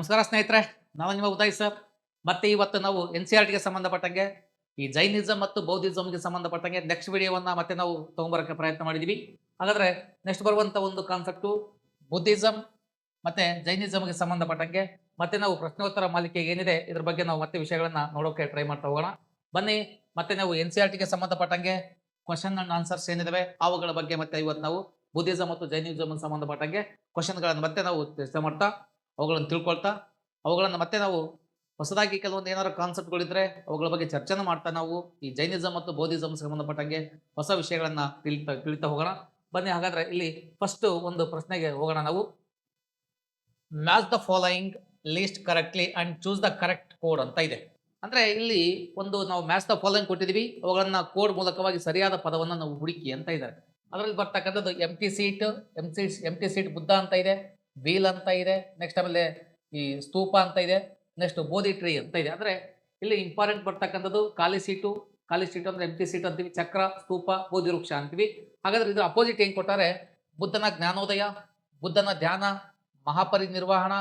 ನಮಸ್ಕಾರ ಸ್ನೇಹಿತರೆ, ನಾನು ನಿಮ್ಮ ಉದಯ್ ಸರ್. ಮತ್ತೆ ಇವತ್ತು ನಾವು ಎನ್ ಸಿ ಆರ್ ಟಿಗೆ ಸಂಬಂಧಪಟ್ಟಂಗೆ ಈ ಜೈನಿಸಂ ಮತ್ತು ಬೌದ್ಧಿಸಂಗೆ ಸಂಬಂಧಪಟ್ಟಂಗೆ ನೆಕ್ಸ್ಟ್ ವಿಡಿಯೋವನ್ನ ಮತ್ತೆ ನಾವು ತಗೊಂಬರಕ್ಕೆ ಪ್ರಯತ್ನ ಮಾಡಿದೀವಿ. ಹಾಗಾದ್ರೆ ನೆಕ್ಸ್ಟ್ ಬರುವಂತ ಒಂದು ಕಾನ್ಸೆಪ್ಟು ಬುದ್ಧಿಸಂ ಮತ್ತೆ ಜೈನಿಸಂಗೆ ಸಂಬಂಧಪಟ್ಟಂಗೆ ಮತ್ತೆ ನಾವು ಪ್ರಶ್ನೋತ್ತರ ಮಾಲಿಕೆ ಏನಿದೆ ಇದ್ರ ಬಗ್ಗೆ ನಾವು ಮತ್ತೆ ವಿಷಯಗಳನ್ನ ನೋಡೋಕೆ ಟ್ರೈ ಮಾಡ್ತಾ ಹೋಗೋಣ. ಬನ್ನಿ ಮತ್ತೆ ನಾವು ಎನ್ ಸಿ ಆರ್ ಟಿಗೆ ಸಂಬಂಧಪಟ್ಟಂಗೆ ಕ್ವಶನ್ ಅಂಡ್ ಆನ್ಸರ್ಸ್ ಏನಿದಾವೆ ಅವುಗಳ ಬಗ್ಗೆ ಮತ್ತೆ ಇವತ್ತು ನಾವು ಬುದ್ಧಿಸಂ ಮತ್ತು ಜೈನಿಸಂ ಸಂಬಂಧಪಟ್ಟಂಗೆ ಕ್ವಶನ್ಗಳನ್ನು ಮತ್ತೆ ನಾವು ಚರ್ಚೆ ಮಾಡ್ತಾ ಅವುಗಳನ್ನು ತಿಳ್ಕೊಳ್ತಾ ಅವುಗಳನ್ನು ಮತ್ತೆ ನಾವು ಹೊಸದಾಗಿ ಕೆಲವೊಂದು ಏನಾದ್ರು ಕಾನ್ಸೆಪ್ಟ್ಗಳಿದ್ರೆ ಅವುಗಳ ಬಗ್ಗೆ ಚರ್ಚೆನ ಮಾಡ್ತಾ ನಾವು ಈ ಜೈನಿಸಂ ಮತ್ತು ಬೌದ್ಧಿಸಂ ಸಂಬಂಧಪಟ್ಟಂಗೆ ಹೊಸ ವಿಷಯಗಳನ್ನ ತಿಳಿತಾ ಹೋಗೋಣ. ಬನ್ನಿ ಹಾಗಾದ್ರೆ ಇಲ್ಲಿ ಫಸ್ಟ್ ಒಂದು ಪ್ರಶ್ನೆಗೆ ಹೋಗೋಣ. ನಾವು match the following list correctly and choose the correct code ಅಂತ ಇದೆ. ಅಂದ್ರೆ ಇಲ್ಲಿ ಒಂದು ನಾವು ಮ್ಯಾಚ್ ದ ಫಾಲೋಯಿಂಗ್ ಕೊಟ್ಟಿದೀವಿ, ಅವುಗಳನ್ನ ಕೋಡ್ ಮೂಲಕವಾಗಿ ಸರಿಯಾದ ಪದವನ್ನು ನಾವು ಹುಡುಕಿ ಅಂತ ಇದ್ದಾರೆ. ಅದರಲ್ಲಿ ಬರ್ತಕ್ಕಂಥದ್ದು ಎಂ ಟಿ ಸೀಟ್ ಬುದ್ಧ ಅಂತ ಇದೆ, ವೀಲ್ ಅಂತ ಇದೆ, ನೆಕ್ಸ್ಟ್ ಆಮೇಲೆ ಈ ಸ್ತೂಪ ಅಂತ ಇದೆ, ನೆಕ್ಸ್ಟ್ ಬೋಧಿ ಟ್ರೀ ಅಂತ ಇದೆ. ಅಂದ್ರೆ ಇಲ್ಲಿ ಇಂಪಾರ್ಟೆಂಟ್ ಬರ್ತಕ್ಕಂಥದ್ದು ಖಾಲಿ ಸೀಟು ಅಂದ್ರೆ ಎಂಟಿ ಸೀಟ್ ಅಂತೀವಿ, ಚಕ್ರ, ಸ್ತೂಪ, ಬೋಧಿ ವೃಕ್ಷ ಅಂತೀವಿ. ಹಾಗಾದ್ರೆ ಇದ್ರ ಅಪೋಸಿಟ್ ಏನ್ ಕೊಟ್ಟಾರೆ, ಬುದ್ಧನ ಜ್ಞಾನೋದಯ, ಬುದ್ಧನ ಧ್ಯಾನ, ಮಹಾಪರಿನಿರ್ವಾಹಣ,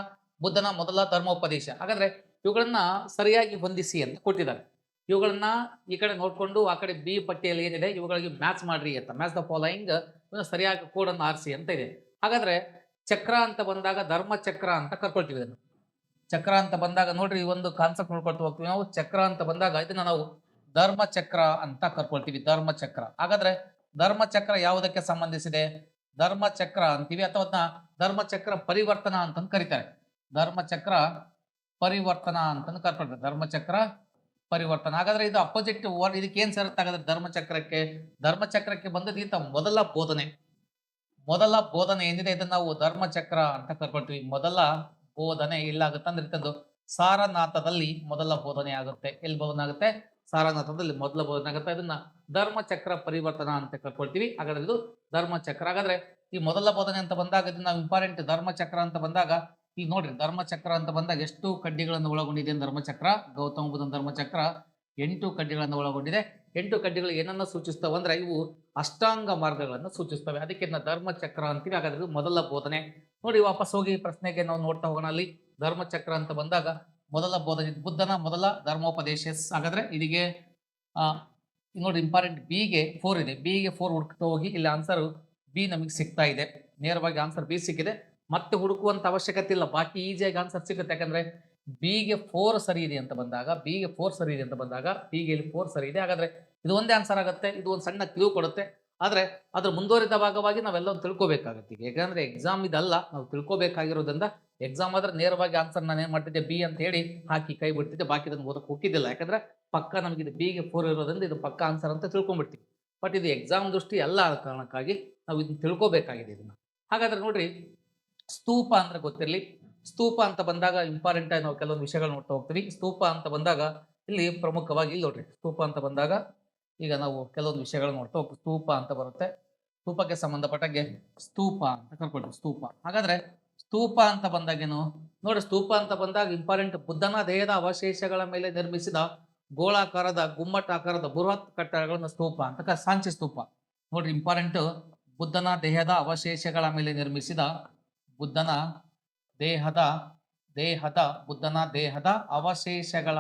ಬುದ್ಧನ ಮೊದಲ ಧರ್ಮೋಪದೇಶ. ಹಾಗಾದ್ರೆ ಇವುಗಳನ್ನ ಸರಿಯಾಗಿ ಹೊಂದಿಸಿ ಅಂತ ಕೊಟ್ಟಿದ್ದಾರೆ. ಇವುಗಳನ್ನ ಈ ಕಡೆ ನೋಡ್ಕೊಂಡು ಆ ಕಡೆ ಬಿ ಪಟ್ಟಿಯಲ್ಲಿ ಏನಿದೆ ಇವುಗಳಿಗೆ ಮ್ಯಾಚ್ ಮಾಡ್ರಿ ಅಂತ, ಮ್ಯಾಚ್ ದ ಫಾಲೋಯಿಂಗ್ ಸರಿಯಾಗಿ ಕೋಡನ್ನು ಆರಿಸಿ ಅಂತ ಇದೆ. ಹಾಗಾದ್ರೆ ಚಕ್ರ ಅಂತ ಬಂದಾಗ ಧರ್ಮ ಚಕ್ರ ಅಂತ ಕರ್ಕೊಳ್ತೀವಿ. ಅದನ್ನು ಚಕ್ರ ಅಂತ ಬಂದಾಗ ನೋಡ್ರಿ, ಈ ಒಂದು ಕಾನ್ಸೆಪ್ಟ್ ನೋಡ್ಕೊಳ್ತಾ ಹೋಗ್ತೀವಿ ನಾವು. ಚಕ್ರ ಅಂತ ಬಂದಾಗ ಇದನ್ನ ನಾವು ಧರ್ಮ ಚಕ್ರ ಅಂತ ಕರ್ಕೊಳ್ತೀವಿ, ಧರ್ಮ ಚಕ್ರ. ಹಾಗಾದ್ರೆ ಧರ್ಮ ಚಕ್ರ ಯಾವುದಕ್ಕೆ ಸಂಬಂಧಿಸಿದೆ? ಧರ್ಮ ಚಕ್ರ ಅಂತೀವಿ, ಅಥವಾ ಧರ್ಮ ಚಕ್ರ ಪರಿವರ್ತನ ಅಂತ ಕರೀತಾರೆ. ಧರ್ಮ ಚಕ್ರ ಪರಿವರ್ತನ ಅಂತ ಕರ್ಕೊಳ್ತಾರೆ, ಧರ್ಮ ಚಕ್ರ ಪರಿವರ್ತನ. ಹಾಗಾದ್ರೆ ಇದು ಅಪೋಸಿಟ್ ವರ್ಡ್, ಇದಕ್ಕೆ ಏನ್ ಸೇರುತ್ತೆ? ಹಾಗಾದ್ರೆ ಧರ್ಮಚಕ್ರಕ್ಕೆ ಬಂದದೀತ ಮೊದಲ ಬೋಧನೆ ಏನಿದೆ ಇದನ್ನ ನಾವು ಧರ್ಮಚಕ್ರ ಅಂತ ಕರ್ಕೊಳ್ತೀವಿ. ಮೊದಲ ಬೋಧನೆ ಇಲ್ಲಾಗುತ್ತೆ ಅಂದ್ರೆ ಇರ್ತದ್ದು ಸಾರನಾಥದಲ್ಲಿ ಮೊದಲ ಬೋಧನೆ ಆಗುತ್ತೆ. ಎಲ್ಲಿ ಬೋಧನೆ ಆಗುತ್ತೆ? ಸಾರನಾಥದಲ್ಲಿ ಮೊದಲ ಬೋಧನೆ ಆಗುತ್ತೆ. ಇದನ್ನ ಧರ್ಮಚಕ್ರ ಪರಿವರ್ತನ ಅಂತ ಕರ್ಕೊಳ್ತೀವಿ. ಹಾಗಾದ್ರೆ ಇದು ಧರ್ಮಚಕ್ರ. ಹಾಗಾದ್ರೆ ಈ ಮೊದಲ ಬೋಧನೆ ಅಂತ ಬಂದಾಗ ಇದನ್ನ ನಾವು ಇಂಪಾರ್ಟೆಂಟ್ ಧರ್ಮಚಕ್ರ ಅಂತ ಬಂದಾಗ ಈಗ ನೋಡ್ರಿ, ಧರ್ಮಚಕ್ರ ಅಂತ ಬಂದಾಗ ಎಷ್ಟು ಕಡ್ಡಿಗಳನ್ನು ಒಳಗೊಂಡಿದೆ ಧರ್ಮಚಕ್ರ? ಗೌತಮ ಬುದ್ಧನ ಧರ್ಮಚಕ್ರ 8 ಕಡ್ಡಿಗಳನ್ನು ಒಳಗೊಂಡಿದೆ. 8 ಕಡ್ಡಿಗಳು ಏನನ್ನ ಸೂಚಿಸ್ತವೆ ಅಂದ್ರೆ ಇವು ಅಷ್ಟಾಂಗ ಮಾರ್ಗಗಳನ್ನು ಸೂಚಿಸ್ತವೆ. ಅದಕ್ಕೆ ಧರ್ಮಚಕ್ರ ಅಂತೀವಿ. ಹಾಗಾದ್ರೆ ಮೊದಲ ಬೋಧನೆ. ನೋಡಿ, ವಾಪಸ್ ಹೋಗಿ ಪ್ರಶ್ನೆಗೆ ನಾವು ನೋಡ್ತಾ ಹೋಗೋಣ. ಅಲ್ಲಿ ಧರ್ಮಚಕ್ರ ಅಂತ ಬಂದಾಗ ಮೊದಲ ಬೋಧನೆ, ಬುದ್ಧನ ಮೊದಲ ಧರ್ಮೋಪದೇಶ. ಹಾಗಾದ್ರೆ ಇದಿಗೆ ನೋಡಿ ಇಂಪಾರ್ಟೆಂಟ್ ಬಿಗೆ 4 ಇದೆ. ಬಿಗೆ 4 ಹುಡುಕ್ತಾ ಹೋಗಿ ಇಲ್ಲಿ ಆನ್ಸರ್ ಬಿ ನಮಗೆ ಸಿಗ್ತಾ ಇದೆ. ನೇರವಾಗಿ ಆನ್ಸರ್ ಬಿ ಸಿಕ್ಕಿದೆ, ಮತ್ತೆ ಹುಡುಕುವಂತ ಅವಶ್ಯಕತೆ ಇಲ್ಲ, ಬಾಕಿ ಈಸಿಯಾಗಿ ಆನ್ಸರ್ ಸಿಗುತ್ತೆ. ಯಾಕಂದ್ರೆ ಬಿಗೆ 4 ಸರಿ ಇದೆ ಅಂತ ಬಂದಾಗ ಬಿಗೆ 4 ಸರಿ ಇದೆ. ಹಾಗಾದ್ರೆ ಇದು ಒಂದೇ ಆನ್ಸರ್ ಆಗುತ್ತೆ. ಇದು ಒಂದು ಸಣ್ಣ ಕ್ಲೂ ಕೊಡುತ್ತೆ. ಆದ್ರೆ ಅದ್ರ ಮುಂದುವರಿದ ಭಾಗವಾಗಿ ನಾವೆಲ್ಲ ತಿಳ್ಕೊಬೇಕಾಗುತ್ತೆ. ಯಾಕಂದ್ರೆ ಎಕ್ಸಾಮ್ ಇದಲ್ಲ, ನಾವು ತಿಳ್ಕೊಬೇಕಾಗಿರೋದ್ರಿಂದ. ಎಕ್ಸಾಮ್ ಆದ್ರೆ ನೇರವಾಗಿ ಆನ್ಸರ್ ನಾನು ಏನ್ ಮಾಡ್ತಿದ್ದೆ, ಬಿ ಅಂತ ಹೇಳಿ ಹಾಕಿ ಕೈ ಬಿಡ್ತಿದ್ದೆ, ಬಾಕಿ ಇದನ್ನು ಓದಕ್ಕೆ ಹೋಗಿದ್ದಿಲ್ಲ. ಯಾಕಂದ್ರೆ ಪಕ್ಕ ನಮಗೆ ಇದು ಬಿಗೆ 4 ಇರೋದ್ರಿಂದ ಇದು ಪಕ್ಕ ಆನ್ಸರ್ ಅಂತ ತಿಳ್ಕೊಂಡ್ಬಿಡ್ತೀವಿ. ಬಟ್ ಇದು ಎಕ್ಸಾಮ್ ದೃಷ್ಟಿ ಎಲ್ಲ ಕಾರಣಕ್ಕಾಗಿ ನಾವು ಇದನ್ನ ತಿಳ್ಕೊಬೇಕಾಗಿದೆ ಇದನ್ನ. ಹಾಗಾದ್ರೆ ನೋಡ್ರಿ, ಸ್ತೂಪ ಅಂದ್ರೆ ಗೊತ್ತಿರಲಿ. ಸ್ತೂಪ ಅಂತ ಬಂದಾಗ ಇಂಪಾರ್ಟೆಂಟ್ ಆಗಿ ನಾವು ಕೆಲವೊಂದು ವಿಷಯಗಳು ನೋಡ್ತಾ ಹೋಗ್ತೀವಿ. ಸ್ತೂಪ ಅಂತ ಬಂದಾಗ ಇಲ್ಲಿ ಪ್ರಮುಖವಾಗಿ ಇಲ್ಲಿ ನೋಡ್ರಿ, ಸ್ತೂಪ ಅಂತ ಬಂದಾಗ ಈಗ ನಾವು ಕೆಲವೊಂದು ವಿಷಯಗಳು ನೋಡ್ತಾ ಹೋಗ್ತೀವಿ. ಸ್ತೂಪ ಅಂತ ಬರುತ್ತೆ, ಸ್ತೂಪಕ್ಕೆ ಸಂಬಂಧಪಟ್ಟಾಗೆ ಸ್ತೂಪ ಅಂತ ಕರ್ಕೊಳ್ತೀವಿ. ಸ್ತೂಪ. ಹಾಗಾದ್ರೆ ಸ್ತೂಪ ಅಂತ ಬಂದಾಗೇನು ನೋಡಿ, ಸ್ತೂಪ ಅಂತ ಬಂದಾಗ ಇಂಪಾರ್ಟೆಂಟ್ ಬುದ್ಧನ ದೇಹದ ಅವಶೇಷಗಳ ಮೇಲೆ ನಿರ್ಮಿಸಿದ ಗೋಳಾಕಾರದ ಗುಮ್ಮಟಾಕಾರದ ಬೃಹತ್ ಕಟ್ಟಡಗಳನ್ನ ಸ್ತೂಪ ಅಂತ ಸಾಂಚಿ ಸ್ತೂಪ. ನೋಡ್ರಿ ಇಂಪಾರ್ಟೆಂಟ್, ಬುದ್ಧನ ದೇಹದ ಅವಶೇಷಗಳ ಮೇಲೆ ನಿರ್ಮಿಸಿದ ಬುದ್ಧನ ದೇಹದ ಅವಶೇಷಗಳ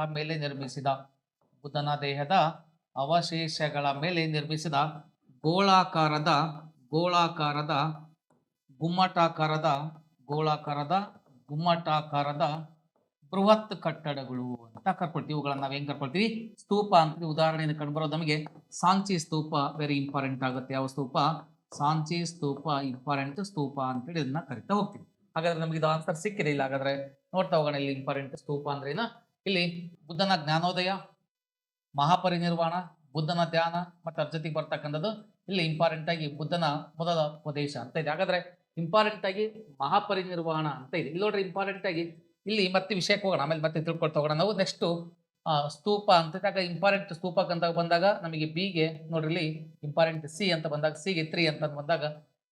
ಮೇಲೆ ನಿರ್ಮಿಸಿದ ಗೋಳಾಕಾರದ ಗುಮ್ಮಟಾಕಾರದ ಬೃಹತ್ ಕಟ್ಟಡಗಳು ಅಂತ ಕರ್ಕೊಳ್ತೀವಿ. ಇವುಗಳನ್ನ ನಾವ್ ಹೆಂಗ್ ಕರ್ಕೊಳ್ತೀವಿ? ಸ್ತೂಪ ಅಂತ. ಉದಾಹರಣೆಯನ್ನು ಕಂಡುಬರೋದು ನಮಗೆ ಸಾಂಚಿ ಸ್ತೂಪ ವೆರಿ ಇಂಪಾರ್ಟೆಂಟ್ ಆಗುತ್ತೆ. ಯಾವ ಸ್ತೂಪ? ಸಾಂಚಿ ಸ್ತೂಪ ಇಂಪಾರ್ಟೆಂಟ್ ಸ್ತೂಪ ಅಂತೇಳಿ ಇದನ್ನ ಕರಿತಾ ಹೋಗ್ತೀವಿ. ಹಾಗಾದ್ರೆ ನಮಗೆ ಇದು ಆನ್ಸರ್ ಸಿಕ್ಕಿದೆ ಇಲ್ಲ? ಹಾಗಾದ್ರೆ ನೋಡ್ತಾ ಹೋಗೋಣ. ಇಲ್ಲಿ ಇಂಪಾರ್ಟೆಂಟ್ ಸ್ತೂಪ ಅಂದ್ರೆ ಏನು? ಇಲ್ಲಿ ಬುದ್ಧನ ಜ್ಞಾನೋದಯ, ಮಹಾಪರಿನಿರ್ವಾಣ, ಬುದ್ಧನ ಧ್ಯಾನ, ಮತ್ತೆ ಅದ್ರ ಜೊತೆಗೆ ಬರ್ತಕ್ಕಂಥದ್ದು ಇಲ್ಲಿ ಇಂಪಾರ್ಟೆಂಟ್ ಆಗಿ ಬುದ್ಧನ ಮೊದಲ ಉಪದೇಶ ಅಂತ ಇದೆ. ಹಾಗಾದ್ರೆ ಇಂಪಾರ್ಟೆಂಟ್ ಆಗಿ ಮಹಾಪರಿನಿರ್ವಾಣ ಅಂತ ಇದೆ. ಇಲ್ಲಿ ನೋಡ್ರಿ ಇಂಪಾರ್ಟೆಂಟ್ ಆಗಿ ಇಲ್ಲಿ ಮತ್ತೆ ವಿಷಯಕ್ಕೆ ಹೋಗೋಣ, ಆಮೇಲೆ ಮತ್ತೆ ತಿಳ್ಕೊಳ್ತಾ ಹೋಗೋಣ ನಾವು. ನೆಕ್ಸ್ಟ್ ಸ್ತೂಪ ಅಂತ ಇಂಪಾರ್ಟೆಂಟ್ ಸ್ತೂಪಕ್ಕೆ ಅಂತ ಬಂದಾಗ ನಮಗೆ ಬಿಗೆ ನೋಡ್ರಿ, ಇಲ್ಲಿ ಇಂಪಾರ್ಟೆಂಟ್ ಸಿ ಅಂತ ಬಂದಾಗ ಸಿಗೆ 3 ಅಂತ ಬಂದಾಗ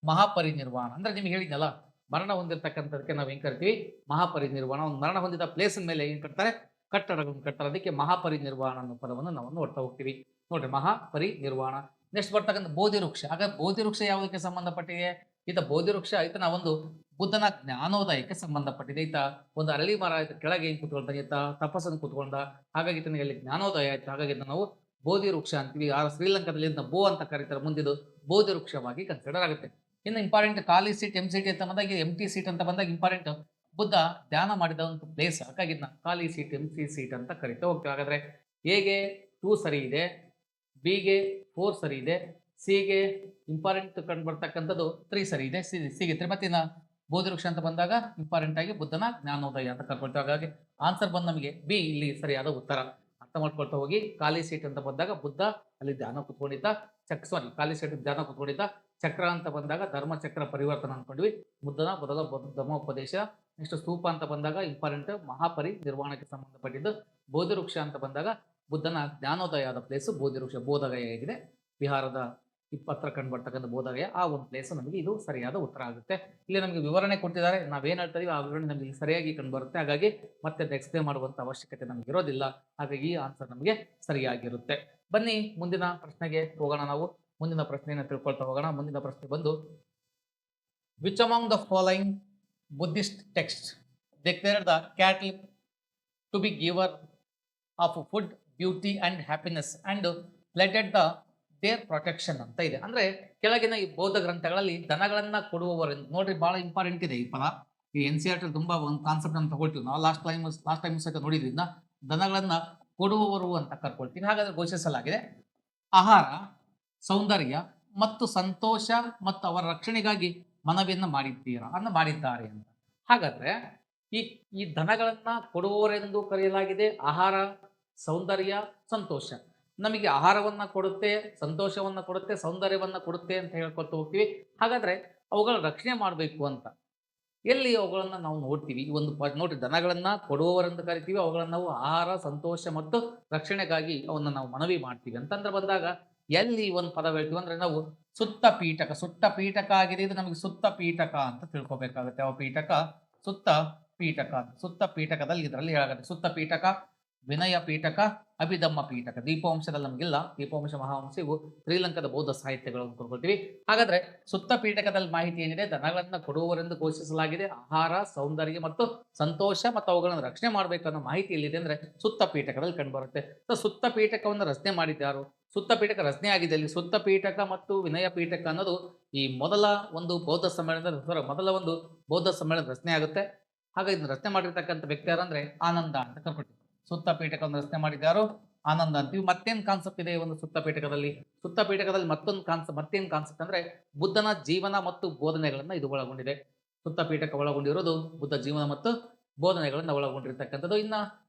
ಮಹಾಪರಿನಿರ್ವಾಣ ಅಂದ್ರೆ ನಿಮ್ಗೆ ಹೇಳಿದ್ನಲ್ಲ, ಮರಣ ಹೊಂದಿರತಕ್ಕಂಥದಕ್ಕೆ ನಾವು ಹೆಂಗ್ ಕರಿತೀವಿ? ಮಹಾಪರಿನಿರ್ವಾಣ. ಒಂದು ಮರಣ ಹೊಂದಿದ ಪ್ಲೇಸ್ ಮೇಲೆ ಏನ್ ಕಟ್ತಾರೆ? ಕಟ್ಟಡಗಳನ್ನು ಕಟ್ತಾರೆ. ಅದಕ್ಕೆ ಮಹಾಪರಿನಿರ್ವಾಣ ಅನ್ನೋ ಪದವನ್ನು ನಾವು ನೋಡ್ತಾ ಹೋಗ್ತೀವಿ. ನೋಡ್ರಿ, ಮಹಾಪರಿನಿರ್ವಾಣ. ನೆಕ್ಸ್ಟ್ ಬರ್ತಕ್ಕಂಥ ಬೋಧಿ ವೃಕ್ಷ. ಹಾಗಾದ್ರೆ ಬೋಧಿ ವೃಕ್ಷ ಯಾವುದಕ್ಕೆ ಸಂಬಂಧಪಟ್ಟಿದೆ? ಈತ ಬೋಧಿ ವೃಕ್ಷ ಈತನ ಒಂದು ಬುದ್ಧನ ಜ್ಞಾನೋದಯಕ್ಕೆ ಸಂಬಂಧಪಟ್ಟಿದೆ. ಈತ ಒಂದು ಅರಳಿ ಮರ ಆಯ್ತು ಕೆಳಗೆ ಕೂತ್ಕೊಂಡ, ಈತ ತಪಸ್ಸನ್ನು ಕೂತ್ಕೊಂಡ, ಹಾಗಾಗಿ ಈತನಿಗೆ ಅಲ್ಲಿ ಜ್ಞಾನೋದಯ ಆಯ್ತು. ಹಾಗಾಗಿ ಇದನ್ನ ನಾವು ಬೋಧಿ ವೃಕ್ಷ ಅಂತೀವಿ. ಆ ಶ್ರೀಲಂಕಾದಲ್ಲಿ ಇದನ್ನ ಬೋ ಅಂತ ಕರೀತಾರೆ, ಮುಂದಿದು ಬೋಧಿ ವೃಕ್ಷವಾಗಿ ಕನ್ಸಿಡರ್ ಆಗುತ್ತೆ. ಇನ್ನು ಇಂಪಾರ್ಟೆಂಟ್ ಖಾಲಿ ಸೀಟ್ ಎಂ ಸಿಟಿ ಅಂತ ಬಂದಾಗ ಎಂ ಟಿ ಸೀಟ್ ಅಂತ ಬಂದಾಗ ಇಂಪಾರ್ಟೆಂಟ್ ಬುದ್ಧ ಧ್ಯಾನ ಮಾಡಿದ ಒಂದು ಪ್ಲೇಸ್, ಹಾಗಾಗಿ ಇದನ್ನ ಖಾಲಿ ಸೀಟ್ ಎಂ ಸಿ ಸೀಟ್ ಅಂತ ಕರಿತಾ ಹೋಗ್ತೀವಿ. ಹಾಗಾದ್ರೆ ಎಗೆ 2 ಸರಿ ಇದೆ, ಬಿಗೆ 4 ಸರಿ ಇದೆ, ಸಿಗೆ ಇಂಪಾರ್ಟೆಂಟ್ ಕಂಡು ಬರ್ತಕ್ಕಂಥದ್ದು 3 ಸರಿ ಇದೆ, ಸಿಗೆ 3. ಮತ್ತೆ ಇನ್ನ ಬೋಧಿ ವೃಕ್ಷ ಅಂತ ಬಂದಾಗ ಇಂಪಾರ್ಟೆಂಟ್ ಆಗಿ ಬುದ್ಧನ ಜ್ಞಾನೋದಯ ಅಂತ ಕರ್ಕೊಳ್ತೀವಿ. ಹಾಗಾಗಿ ಆನ್ಸರ್ ಬಂದು ನಮಗೆ ಬಿ ಇಲ್ಲಿ ಸರಿಯಾದ ಉತ್ತರ. ಅರ್ಥ ಮಾಡ್ಕೊಳ್ತಾ ಹೋಗಿ. ಖಾಲಿ ಸೀಟ್ ಅಂತ ಬಂದಾಗ ಬುದ್ಧ ಅಲ್ಲಿ ಧ್ಯಾನ ಕುತ್ಕೊಂಡಿದ್ದ, ಖಾಲಿ ಸೀಟ್ ಧ್ಯಾನ ಕುತ್ಕೊಂಡಿದ್ದ. ಚಕ್ರ ಅಂತ ಬಂದಾಗ ಧರ್ಮಚಕ್ರ ಪರಿವರ್ತನ ಅನ್ಕೊಂಡ್ವಿ, ಬುದ್ಧನ ಮೊದಲ ಧರ್ಮೋಪದೇಶ. ನೆಕ್ಸ್ಟ್ ಸ್ತೂಪ ಅಂತ ಬಂದಾಗ ಇಂಪಾರ್ಟೆಂಟ್ ಮಹಾಪರಿ ನಿರ್ವಾಣಕ್ಕೆ ಸಂಬಂಧಪಟ್ಟಿದ್ದು. ಬೋಧಿ ವೃಕ್ಷ ಅಂತ ಬಂದಾಗ ಬುದ್ಧನ ಜ್ಞಾನೋದಯ ಆದ ಪ್ಲೇಸ್ ಬೋಧಿ ವೃಕ್ಷ, ಬೋಧಗಯ ಆಗಿದೆ. ಬಿಹಾರದ 20 ಕಂಡು ಬರ್ತಕ್ಕಂಥ ಬೋಧಗಯ, ಆ ಒಂದು ಪ್ಲೇಸ್ ನಮಗೆ ಇದು ಸರಿಯಾದ ಉತ್ತರ ಆಗುತ್ತೆ. ಇಲ್ಲಿ ನಮಗೆ ವಿವರಣೆ ಕೊಟ್ಟಿದ್ದಾರೆ, ನಾವೇನು ಹೇಳ್ತಾ ಇದೀವಿ ಆ ವಿವರಣೆ ನಮಗೆ ಸರಿಯಾಗಿ ಕಂಡು ಬರುತ್ತೆ. ಹಾಗಾಗಿ ಮತ್ತೆ ಎಕ್ಸ್ಪ್ಲೇನ್ ಮಾಡುವಂತ ಅವಶ್ಯಕತೆ ನಮಗೆ ಇರೋದಿಲ್ಲ. ಹಾಗಾಗಿ ಈ ಆನ್ಸರ್ ನಮಗೆ ಸರಿಯಾಗಿರುತ್ತೆ. ಬನ್ನಿ ಮುಂದಿನ ಪ್ರಶ್ನೆಗೆ ಹೋಗೋಣ. ನಾವು ಮುಂದಿನ ಪ್ರಶ್ನೆಯನ್ನು ತಿಳ್ಕೊಳ್ತಾ ಹೋಗೋಣ. ಮುಂದಿನ ಪ್ರಶ್ನೆ ಬಂದು, which among the following Buddhist text declare the cattle to be giver of food, beauty and happiness and pleaded the their protection ಅಂತ ಇದೆ. ಅಂದ್ರೆ ಕೆಳಗಿನ ಈ ಬೌದ್ಧ ಗ್ರಂಥಗಳಲ್ಲಿ ದನಗಳನ್ನ ಕೊಡುವವರೆಂದು, ನೋಡ್ರಿ ಬಹಳ ಇಂಪಾರ್ಟೆಂಟ್ ಇದೆ ಈ ಪದ. ಈ NCERT ತುಂಬಾ ಒಂದು ಕಾನ್ಸೆಪ್ಟ್ ಅನ್ನು ತಗೊಳ್ತೀವಿ ನಾವು. ಲಾಸ್ಟ್ ಟೈಮ್ ಸಹಿತ ನೋಡಿದ್ರಿಂದ ದನಗಳನ್ನ ಕೊಡುವವರು ಅಂತ ಕರ್ಕೊಳ್ತೀವಿ. ಹಾಗಾದ್ರೆ ಘೋಷಿಸಲಾಗಿದೆ, ಆಹಾರ, ಸೌಂದರ್ಯ ಮತ್ತು ಸಂತೋಷ ಮತ್ತು ಅವರ ರಕ್ಷಣೆಗಾಗಿ ಮನವಿಯನ್ನ ಮಾಡಿದ್ದಾರೆ ಅಂತ. ಹಾಗಾದ್ರೆ ಈ ದನಗಳನ್ನ ಕೊಡುವವರೆಂದು ಕರೆಯಲಾಗಿದೆ. ಆಹಾರ, ಸೌಂದರ್ಯ, ಸಂತೋಷ. ನಮಗೆ ಆಹಾರವನ್ನ ಕೊಡುತ್ತೆ, ಸಂತೋಷವನ್ನ ಕೊಡುತ್ತೆ, ಸೌಂದರ್ಯವನ್ನ ಕೊಡುತ್ತೆ ಅಂತ ಹೇಳ್ಕೊಳ್ತಾ ಹೋಗ್ತೀವಿ. ಹಾಗಾದ್ರೆ ಅವುಗಳ ರಕ್ಷಣೆ ಮಾಡಬೇಕು ಅಂತ ಎಲ್ಲಿ ಅವುಗಳನ್ನ ನಾವು ನೋಡ್ತೀವಿ? ಈ ಒಂದು ನೋಡ್ರಿ, ದನಗಳನ್ನ ಕೊಡುವವರೆಂದು ಕರಿತೀವಿ, ಅವುಗಳನ್ನ ನಾವು ಆಹಾರ, ಸಂತೋಷ ಮತ್ತು ರಕ್ಷಣೆಗಾಗಿ ಅವನ್ನ ನಾವು ಮನವಿ ಮಾಡ್ತೀವಿ ಅಂತಂದ್ರೆ ಬಂದಾಗ ಎಲ್ಲಿ ಒಂದು ಪದ ಹೇಳ್ತೀವಿ ಅಂದ್ರೆ ನಾವು ಸುತ್ತ ಪೀಠಕ ಆಗಿದೆ. ಇದು ನಮಗೆ ಸುತ್ತ ಪೀಠಕ ಅಂತ ತಿಳ್ಕೊಬೇಕಾಗುತ್ತೆ. ಯಾವ ಪೀಠಕ? ಸುತ್ತ ಪೀಠಕ. ಸುತ್ತ ಪೀಠಕದಲ್ಲಿ ಇದರಲ್ಲಿ ಹೇಳಾಗುತ್ತೆ ಸುತ್ತ ಪೀಠಕ, ವಿನಯ ಪೀಠಕ, ಅಭಿಧಮ್ಮ ಪೀಠಕ. ದೀಪವಂಶದಲ್ಲಿ ನಮಗಿಲ್ಲ. ದೀಪವಂಶ, ಮಹಾವಂಶ ಇವು ಶ್ರೀಲಂಕಾದ ಬೌದ್ಧ ಸಾಹಿತ್ಯಗಳನ್ನು ಕೊಡ್ಕೊಳ್ತೀವಿ. ಹಾಗಾದ್ರೆ ಸುತ್ತ ಪೀಠಕದಲ್ಲಿ ಮಾಹಿತಿ ಏನಿದೆ? ದನಗಳನ್ನ ಕೊಡುವವರೆಂದು ಘೋಷಿಸಲಾಗಿದೆ. ಆಹಾರ, ಸೌಂದರ್ಯ ಮತ್ತು ಸಂತೋಷ ಮತ್ತು ಅವುಗಳನ್ನು ರಕ್ಷಣೆ ಮಾಡಬೇಕನ್ನೋ ಮಾಹಿತಿ ಎಲ್ಲಿದೆ ಅಂದ್ರೆ ಸುತ್ತ ಪೀಠಕದಲ್ಲಿ ಕಂಡುಬರುತ್ತೆ. ಸೊ ಸುತ್ತ ಪೀಠಕವನ್ನು ರಚನೆ ಮಾಡಿದ್ದಾರು? ಸುತ್ತ ಪೀಠಕ ರಚನೆ ಆಗಿದೆ ಅಲ್ಲಿ. ಸುತ್ತ ಪೀಠಕ ಮತ್ತು ವಿನಯ ಪೀಠಕ ಅನ್ನೋದು ಈ ಮೊದಲ ಒಂದು ಬೌದ್ಧ ಸಮ್ಮೇಳನದ ರಚನೆ ಆಗುತ್ತೆ. ಹಾಗಾಗಿ ಇದನ್ನ ರಚನೆ ಮಾಡಿರ್ತಕ್ಕಂಥ ವ್ಯಕ್ತಿ ಯಾರು ಅಂದ್ರೆ ಆನಂದ ಅಂತ ಕರ್ಕೊಳ್ತೀವಿ. ಸುತ್ತ ಪೀಠಕವನ್ನು ರಚನೆ ಮಾಡಿದ್ದಾರು ಆನಂದ ಅಂತೀವಿ. ಮತ್ತೇನ್ ಕಾನ್ಸೆಪ್ಟ್ ಇದೆ ಒಂದು ಸುತ್ತ ಪೀಠಕದಲ್ಲಿ? ಸುತ್ತ ಪೀಠಕದಲ್ಲಿ ಮತ್ತೇನ್ ಕಾನ್ಸೆಪ್ಟ್ ಅಂದ್ರೆ ಬುದ್ಧನ ಜೀವನ ಮತ್ತು ಬೋಧನೆಗಳನ್ನ ಇದು ಒಳಗೊಂಡಿದೆ. ಸುತ್ತ ಪೀಠಕ ಒಳಗೊಂಡಿರೋದು ಬುದ್ಧ ಜೀವನ ಮತ್ತು ಬೋಧನೆಗಳನ್ನ ಒಳಗೊಂಡಿರ್ತಕ್ಕಂಥದ್ದು. ಇನ್ನ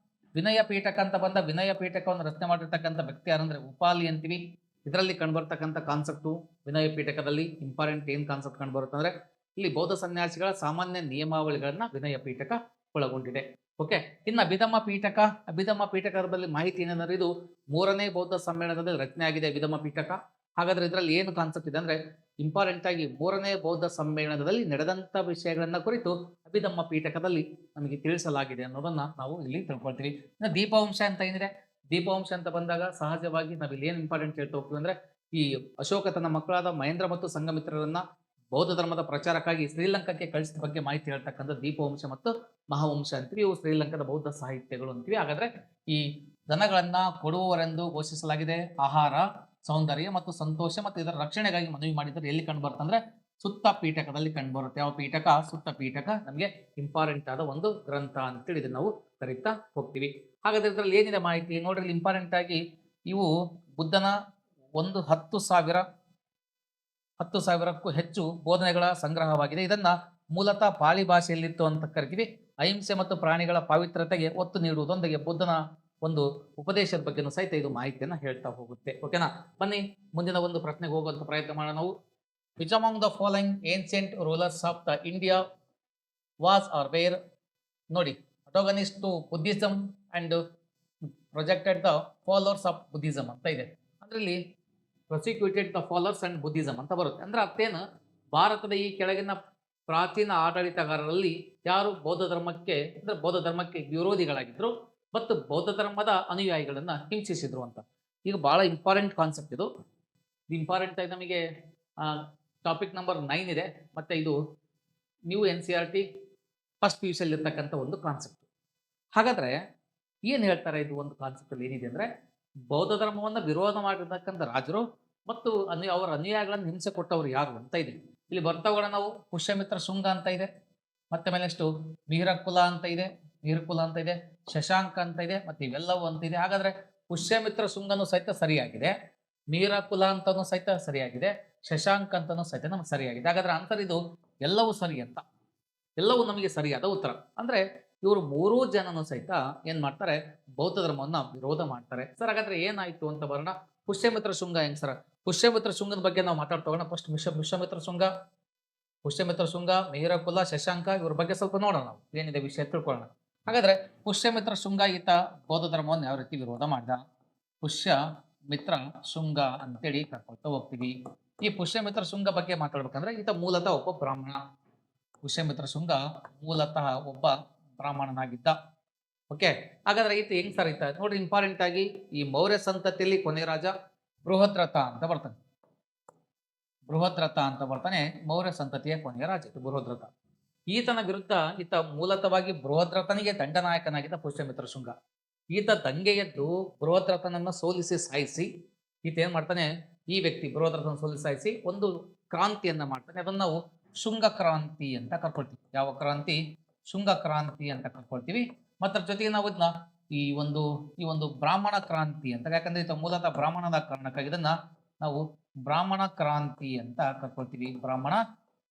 ವಿನಯ ಪೀಠಕ ಅಂತ ಬಂದ ವಿನಯ ಪೀಠಕವನ್ನು ರಚನೆ ಮಾಡಿರ್ತಕ್ಕಂಥ ವ್ಯಕ್ತಿ ಯಾರಂದ್ರೆ ಉಪಾಲಿ ಅಂತೀವಿ. ಇದರಲ್ಲಿ ಕಂಡುಬರ್ತಕ್ಕಂಥ ಕಾನ್ಸೆಪ್ಟು ವಿನಯ ಪೀಠಕದಲ್ಲಿ ಇಂಪಾರ್ಟೆಂಟ್ ಏನ್ ಕಾನ್ಸೆಪ್ಟ್ ಕಂಡುಬರುತ್ತೆ ಅಂದ್ರೆ ಇಲ್ಲಿ ಬೌದ್ಧ ಸನ್ಯಾಸಿಗಳ ಸಾಮಾನ್ಯ ನಿಯಮಾವಳಿಗಳನ್ನ ವಿನಯ ಪೀಠಕ ಒಳಗೊಂಡಿದೆ. ಓಕೆ. ಇನ್ನು ಅಭಿಧಮ್ಮ ಪೀಠಕದಲ್ಲಿ ಮಾಹಿತಿ ಏನಂದ್ರೆ ಇದು 3ನೇ ಬೌದ್ಧ ಸಮ್ಮೇಳನದಲ್ಲಿ ರಚನೆ ಆಗಿದೆ ಅಭಿಧಮ್ಮ ಪೀಠಕ. ಹಾಗಾದ್ರೆ ಇದರಲ್ಲಿ ಏನು ಕಾನ್ಸೆಪ್ಟ್ ಇದೆ ಅಂದ್ರೆ ಇಂಪಾರ್ಟೆಂಟ್ ಆಗಿ 3ನೇ ಬೌದ್ಧ ಸಮ್ಮೇಳನದಲ್ಲಿ ನಡೆದಂತ ವಿಷಯಗಳನ್ನ ಕುರಿತು ಅಭಿಧಮ್ಮ ಪೀಠಕದಲ್ಲಿ ನಮಗೆ ತಿಳಿಸಲಾಗಿದೆ ಅನ್ನೋದನ್ನ ನಾವು ಇಲ್ಲಿ ತಿಳ್ಕೊಳ್ತೀವಿ. ಇನ್ನು ದೀಪವಂಶ ಅಂತ ಏನಿದೆ? ದೀಪವಂಶ ಅಂತ ಬಂದಾಗ ಸಹಜವಾಗಿ ನಾವು ಇಲ್ಲಿ ಏನು ಇಂಪಾರ್ಟೆಂಟ್ ಹೇಳ್ತಾ ಹೋಗ್ತೀವಿ ಅಂದ್ರೆ ಈ ಅಶೋಕ ತನ್ನ ಮಕ್ಕಳಾದ ಮಹೇಂದ್ರ ಮತ್ತು ಸಂಘಮಿತ್ರರನ್ನ ಬೌದ್ಧ ಧರ್ಮದ ಪ್ರಚಾರಕ್ಕಾಗಿ ಶ್ರೀಲಂಕಾಕ್ಕೆ ಕಳಿಸಿದ ಬಗ್ಗೆ ಮಾಹಿತಿ ಹೇಳ್ತಕ್ಕಂಥ ದೀಪವಂಶ ಮತ್ತು ಮಹಾವಂಶ ಅಂತೀವಿ. ಇವು ಶ್ರೀಲಂಕಾದ ಬೌದ್ಧ ಸಾಹಿತ್ಯಗಳು ಅಂತೀವಿ. ಹಾಗಾದ್ರೆ ಈ ದನಗಳನ್ನ ಕೊಡುವವರೆಂದು ಘೋಷಿಸಲಾಗಿದೆ. ಆಹಾರ, ಸೌಂದರ್ಯ ಮತ್ತು ಸಂತೋಷ ಮತ್ತು ಇದರ ರಕ್ಷಣೆಗಾಗಿ ಮನವಿ ಮಾಡಿದರೆ ಎಲ್ಲಿ ಕಂಡು ಬರ್ತಂದ್ರೆ ಸುತ್ತ ಪೀಠಕದಲ್ಲಿ ಕಂಡು ಬರುತ್ತೆ. ಯಾವ ಪೀಠಕ? ಸುತ್ತ ಪೀಠಕ ನಮಗೆ ಇಂಪಾರ್ಟೆಂಟ್ ಆದ ಒಂದು ಗ್ರಂಥ ಅಂತೇಳಿ ಇದನ್ನ ನಾವು ಕರೀತಾ ಹೋಗ್ತೀವಿ. ಹಾಗಾದ್ರೆ ಇದರಲ್ಲಿ ಏನಿದೆ ಮಾಹಿತಿ ನೋಡ್ರಿ. ಇಂಪಾರ್ಟೆಂಟ್ ಆಗಿ ಇವು ಬುದ್ಧನ ಒಂದು 10,000ಕ್ಕೂ ಹೆಚ್ಚು ಬೋಧನೆಗಳ ಸಂಗ್ರಹವಾಗಿದೆ. ಇದನ್ನ ಮೂಲತಃ ಪಾಳಿ ಭಾಷೆಯಲ್ಲಿತ್ತು ಅಂತ ಕರಿತೀವಿ. ಅಹಿಂಸೆ ಮತ್ತು ಪ್ರಾಣಿಗಳ ಪಾವಿತ್ರತೆಗೆ ಒತ್ತು ನೀಡುವುದೊಂದಿಗೆ ಬುದ್ಧನ ಒಂದು ಉಪದೇಶದ ಬಗ್ಗೆನೂ ಸಹಿತ ಇದು ಮಾಹಿತಿಯನ್ನು ಹೇಳ್ತಾ ಹೋಗುತ್ತೆ. ಓಕೆನಾ? ಬನ್ನಿ ಮುಂದಿನ ಒಂದು ಪ್ರಶ್ನೆಗೆ ಹೋಗುವಂತ ಪ್ರಯತ್ನ ಮಾಡೋಣ ನಾವು. Which among the following ancient rulers of the India was or were, ನೋಡಿ, antagonist to Buddhism and projected the followers of Buddhism ಅಂತ ಇದೆ. ಅದರಲ್ಲಿ prosecuted the followers and Buddhism ಅಂತ ಬರುತ್ತೆ. ಅಂದ್ರೆ ಅರ್ಥೇನು? ಭಾರತದ ಈ ಕೆಳಗಿನ ಪ್ರಾಚೀನ ಆಡಳಿತಗಾರರಲ್ಲಿ ಯಾರು ಬೌದ್ಧ ಧರ್ಮಕ್ಕೆ ವಿರೋಧಿಗಳಾಗಿದ್ರು ಮತ್ತು ಬೌದ್ಧ ಧರ್ಮದ ಅನುಯಾಯಿಗಳನ್ನ ಹಿಂಸಿಸಿದ್ರು ಅಂತ. ಈಗ ಬಹಳ ಇಂಪಾರ್ಟೆಂಟ್ ಕಾನ್ಸೆಪ್ಟ್ ಇದು. ಇಂಪಾರ್ಟೆಂಟ್ ಆಗಿ ನಮಗೆ ಟಾಪಿಕ್ ನಂಬರ್ 9 ಇದೆ. ಮತ್ತೆ ಇದು ನ್ಯೂ NCERT ಫಸ್ಟ್ PUC ಅಲ್ಲಿ ಇರ್ತಕ್ಕಂಥ ಒಂದು ಕಾನ್ಸೆಪ್ಟ್. ಹಾಗಾದ್ರೆ ಏನ್ ಹೇಳ್ತಾರೆ ಇದು ಒಂದು ಕಾನ್ಸೆಪ್ಟ್ ಅಲ್ಲಿ ಏನಿದೆ ಅಂದ್ರೆ, ಬೌದ್ಧ ಧರ್ಮವನ್ನ ವಿರೋಧ ಮಾಡಿರ್ತಕ್ಕಂಥ ರಾಜರು ಮತ್ತು ಅವರ ಅನುಯಾಯಿಗಳನ್ನು ಹಿಂಸೆ ಕೊಟ್ಟವರು ಯಾರು ಅಂತ ಇದೆ. ಇಲ್ಲಿ ಬರ್ತಾವಣ ನಾವು ಪುಷ್ಯಮಿತ್ರ ಶುಂಗ ಅಂತ ಇದೆ, ಮತ್ತೆ ಮೇಲೆ ನೆಕ್ಸ್ಟ್ ಮಿಹಿರಕುಲ ಅಂತ ಇದೆ, ಶಶಾಂಕ ಅಂತ ಇದೆ, ಮತ್ತೆ ಇವೆಲ್ಲವೂ ಅಂತ ಇದೆ. ಹಾಗಾದ್ರೆ ಪುಷ್ಯಮಿತ್ರ ಶುಂಗನು ಸಹಿತ ಸರಿಯಾಗಿದೆ, ಮಿಹಿರಕುಲ ಅಂತಾನು ಸಹಿತ ಸರಿಯಾಗಿದೆ, ಶಶಾಂಕ ಅಂತಾನು ಸಹಿತ ನಮ್ಗೆ ಸರಿಯಾಗಿದೆ. ಹಾಗಾದ್ರೆ ಅಂತರ್ ಇದು ಎಲ್ಲವೂ ಸರಿ ಅಂತ, ಎಲ್ಲವೂ ನಮಗೆ ಸರಿಯಾದ ಉತ್ತರ. ಅಂದ್ರೆ ಇವರು ಮೂರೂ ಜನನು ಸಹಿತ ಏನ್ ಮಾಡ್ತಾರೆ, ಬೌದ್ಧ ಧರ್ಮವನ್ನ ವಿರೋಧ ಮಾಡ್ತಾರೆ. ಸರ್ ಹಾಗಾದ್ರೆ ಏನಾಯ್ತು ಅಂತ ಬರೋಣ. ಪುಷ್ಯಮಿತ್ರ ಶುಂಗ ಹೆಂಗ್ ಸರ್? ಪುಷ್ಯಮಿತ್ರ ಶುಂಗದ ಬಗ್ಗೆ ನಾವು ಮಾತಾಡ್ತೋಗೋಣ. ಫಸ್ಟ್ ಪುಷ್ಯಮಿತ್ರ ಶುಂಗ, ಮಿಹಿರಕುಲ, ಶಶಾಂಕ ಇವ್ರ ಬಗ್ಗೆ ಸ್ವಲ್ಪ ನೋಡೋಣ, ನಾವು ಏನಿದೆ ವಿಷಯ ತಿಳ್ಕೊಳ್ಳೋಣ. ಹಾಗಾದ್ರೆ ಪುಷ್ಯಮಿತ್ರ ಶುಂಗ ಈತ ಬೌದ್ಧ ಧರ್ಮವನ್ನು ಯಾವ ರೀತಿ ವಿರೋಧ ಮಾಡ್ದ? ಪುಷ್ಯಮಿತ್ರ ಶುಂಗ ಅಂತೇಳಿ ಕರ್ಕೊಳ್ತಾ ಹೋಗ್ತೀವಿ. ಈ ಪುಷ್ಯಮಿತ್ರ ಶುಂಗ ಬಗ್ಗೆ ಮಾತಾಡ್ಬೇಕಂದ್ರೆ ಈತ ಮೂಲತಃ ಒಬ್ಬ ಬ್ರಾಹ್ಮಣ. ಪುಷ್ಯಮಿತ್ರ ಶುಂಗ ಮೂಲತಃ ಒಬ್ಬ ಬ್ರಾಹ್ಮಣನಾಗಿದ್ದ. ಓಕೆ, ಹಾಗಾದ್ರೆ ಈತ ಹೆಂಗ್ ಸರ್ ಈತ ನೋಡಿ, ಇಂಪಾರ್ಟೆಂಟ್ ಆಗಿ ಈ ಮೌರ್ಯ ಸಂತತಿಯಲ್ಲಿ ಕೊನೆ ರಾಜ ಬೃಹದ್ರಥ ಅಂತ ಬರ್ತಾನೆ. ಮೌರ್ಯ ಸಂತತಿಯ ಕೊನೆಯ ರಾಜ ಬೃಹದ್ರಥ. ಈತನ ವಿರುದ್ಧ ಈತ ಮೂಲತಃವಾಗಿ ಬೃಹದ್ರಥನಿಗೆ ದಂಡನಾಯಕನಾಗಿದ್ದ ಪುಷ್ಯಮಿತ್ರ ಶುಂಗ. ಈತ ದಂಗೆ ಎದ್ದು ಬೃಹದ್ರಥನನ್ನ ಸೋಲಿಸಿ ಸಾಯಿಸಿ, ಈತ ಏನ್ ಮಾಡ್ತಾನೆ, ಈ ವ್ಯಕ್ತಿ ಬೃಹದ್ರಥನ ಸೋಲಿಸಿ ಸಾಯಿಸಿ ಒಂದು ಕ್ರಾಂತಿಯನ್ನ ಮಾಡ್ತಾನೆ. ಅದನ್ನ ನಾವು ಶುಂಗ ಕ್ರಾಂತಿ ಅಂತ ಕರ್ಕೊಳ್ತೀವಿ. ಯಾವ ಕ್ರಾಂತಿ? ಶುಂಗ ಕ್ರಾಂತಿ ಅಂತ ಕರ್ಕೊಳ್ತೀವಿ. ಮತ್ತ ಜೊತೆಗೆ ನಾವು ಇದನ್ನ ಈ ಒಂದು ಬ್ರಾಹ್ಮಣ ಕ್ರಾಂತಿ ಅಂತ, ಯಾಕಂದ್ರೆ ಈತ ಮೂಲತಃ ಬ್ರಾಹ್ಮಣದ ಕಾರಣಕ್ಕಾಗಿ ಇದನ್ನ ನಾವು ಬ್ರಾಹ್ಮಣ ಕ್ರಾಂತಿ ಅಂತ ಕರ್ಕೊಳ್ತೀವಿ. ಬ್ರಾಹ್ಮಣ